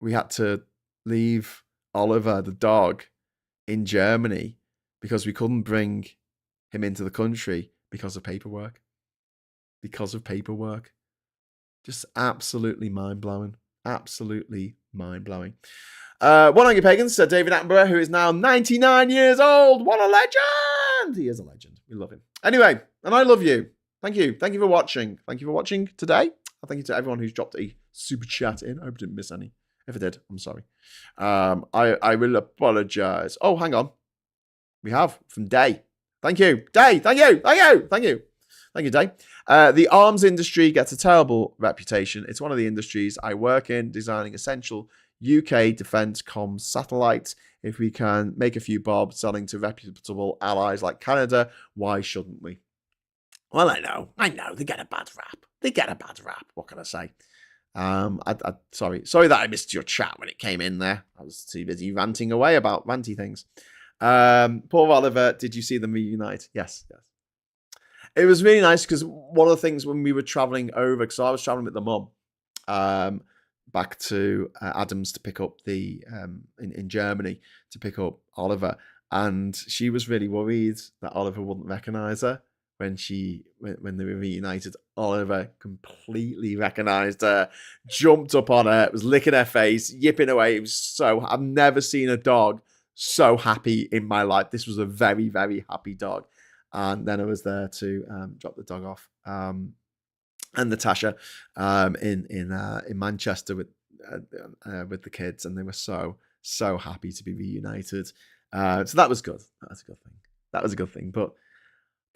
we had to leave Oliver, the dog, in Germany because we couldn't bring him into the country because of paperwork. Just absolutely mind-blowing. Absolutely mind-blowing. One on your pagans, David Attenborough, who is now 99 years old. What a legend! He is a legend. We love him. Anyway, and I love you. Thank you. Thank you for watching. Thank you for watching today. Thank you to everyone who's dropped a super chat in. I hope I didn't miss any. If I did, I'm sorry. I will apologize. Oh, hang on. We have from Day. Thank you. Day. Thank you. Thank you. Thank you. Thank you, Day. The arms industry gets a terrible reputation. It's one of the industries I work in, designing essential UK defence comms satellites. If we can make a few bob selling to reputable allies like Canada, why shouldn't we? Well, I know. They get a bad rap. What can I say? Sorry that I missed your chat when it came in there. I was too busy ranting away about ranty things. Paul Oliver, did you see them reunite? Yes. It was really nice because one of the things when we were traveling over, because I was traveling with the mum, back to Adams to pick up the in Germany to pick up Oliver, and she was really worried that Oliver wouldn't recognise her when they were reunited. Oliver completely recognised her, jumped up on her, was licking her face, yipping away. It was I've never seen a dog so happy in my life. This was a very, very happy dog. And then I was there to drop the dog off. And Natasha in Manchester with with the kids, and they were so happy to be reunited. So that was good. That was a good thing. That was a good thing. But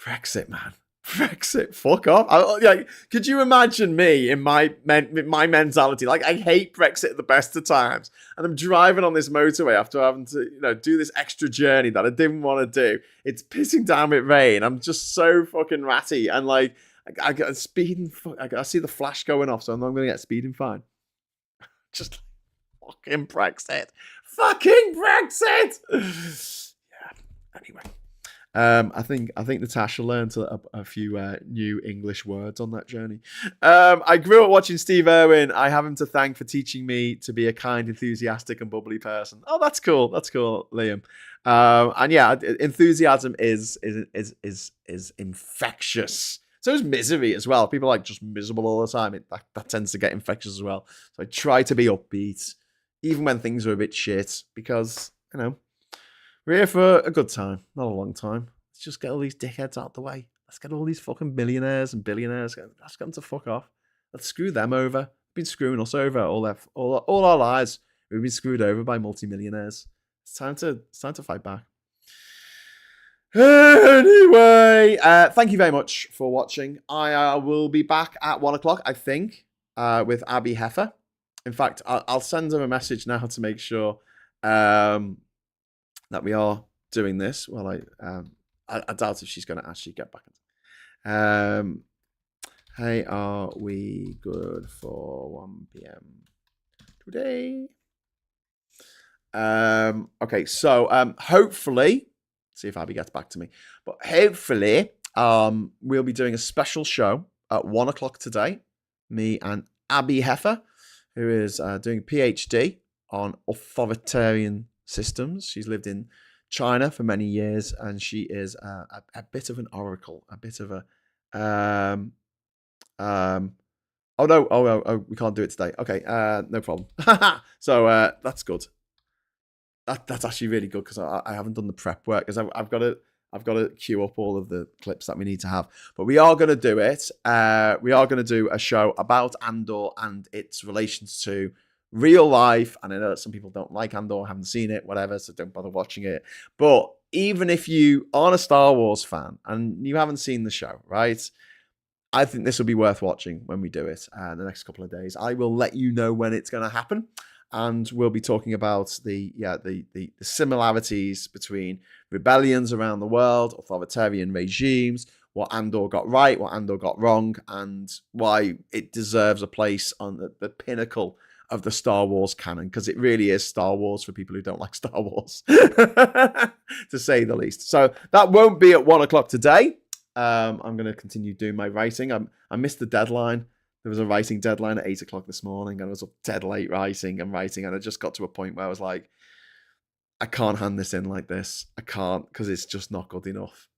Brexit, man. Brexit, fuck off. Like, could you imagine me in my mentality? Like, I hate Brexit at the best of times, and I'm driving on this motorway after having to, do this extra journey that I didn't want to do. It's pissing down with rain. I'm just so fucking ratty, and like, I got speeding. I see the flash going off, so I'm not going to get a speeding fine. Just fucking Brexit. Fucking Brexit. Yeah. Anyway. I think Natasha learned a few new English words on that journey. I grew up watching Steve Irwin. I have him to thank for teaching me to be a kind, enthusiastic, and bubbly person. Oh, that's cool. That's cool, Liam. And yeah, enthusiasm is infectious. So is misery as well. People are like just miserable all the time. That tends to get infectious as well. So I try to be upbeat, even when things are a bit shit, because we're here for a good time, not a long time. Let's just get all these dickheads out the way. Let's get all these fucking millionaires and billionaires. Let's get them to fuck off. Let's screw them over. They've been screwing us over all our lives. We've been screwed over by multimillionaires. It's time to fight back. Anyway, thank you very much for watching. I will be back at 1 o'clock, I think, with Abby Heffer. In fact, I'll send her a message now to make sure that we are doing this. Well, I doubt if she's going to actually get back. Hey, are we good for 1 p.m. today? Okay, so hopefully, see if Abby gets back to me. But hopefully, we'll be doing a special show at 1 o'clock today. Me and Abby Heffer, who is doing a PhD on authoritarian systems. She's lived in China for many years, and she is a bit of an oracle, a bit of a we can't do it today. Okay, no problem. So that's good. That's actually really good, because I haven't done the prep work, because I've got to queue up all of the clips that we need to have. But we are going to do it. We are going to do a show about Andor and its relations to real life. And I know that some people don't like Andor, haven't seen it, whatever, so don't bother watching it. But even if you aren't a Star Wars fan and you haven't seen the show, right, I think this will be worth watching when we do it in the next couple of days. I will let you know when it's going to happen. And we'll be talking about the similarities between rebellions around the world, authoritarian regimes, what Andor got right, what Andor got wrong, and why it deserves a place on the pinnacle of the Star Wars canon, because it really is Star Wars for people who don't like Star Wars, to say the least. So that won't be at 1 o'clock today. I'm going to continue doing my writing. I missed the deadline. There was a writing deadline at 8 o'clock this morning, and I was up dead late writing, and I just got to a point where I was like, I can't hand this in like this. I can't, because it's just not good enough.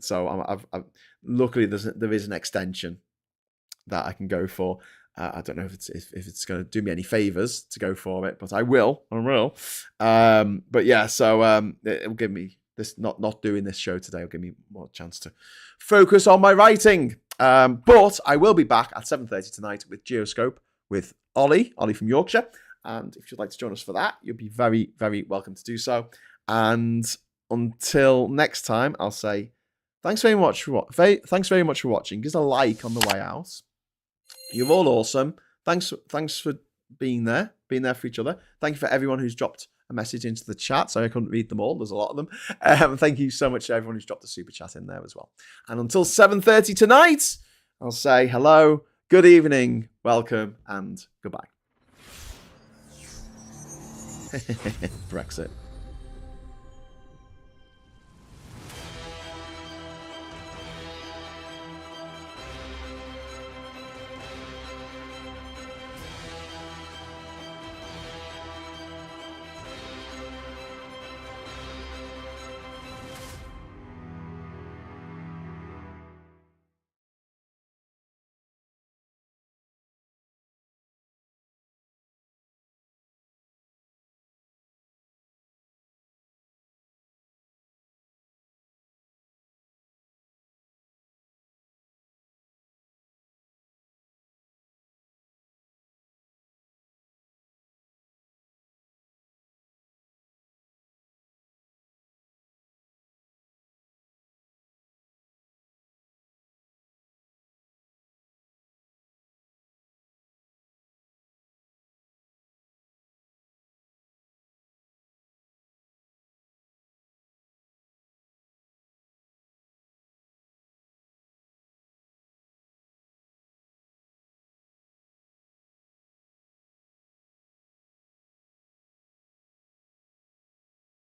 So luckily there is an extension that I can go for. I don't know if it's going to do me any favors to go for it, but I will. But yeah, so it'll give me this not doing this show today will give me more chance to focus on my writing. But I will be back at 7:30 tonight with Geoscope with Ollie from Yorkshire. And if you'd like to join us for that, you'll be very, very welcome to do so. And until next time, I'll say thanks very much for watching. Give us a like on the way out. You're all awesome. Thanks for being there for each other. Thank you for everyone who's dropped a message into the chat. So I couldn't read them all. There's a lot of them. Thank you so much to everyone who's dropped a super chat in there as well. And until 7:30 tonight, I'll say hello, good evening, welcome, and goodbye. Brexit.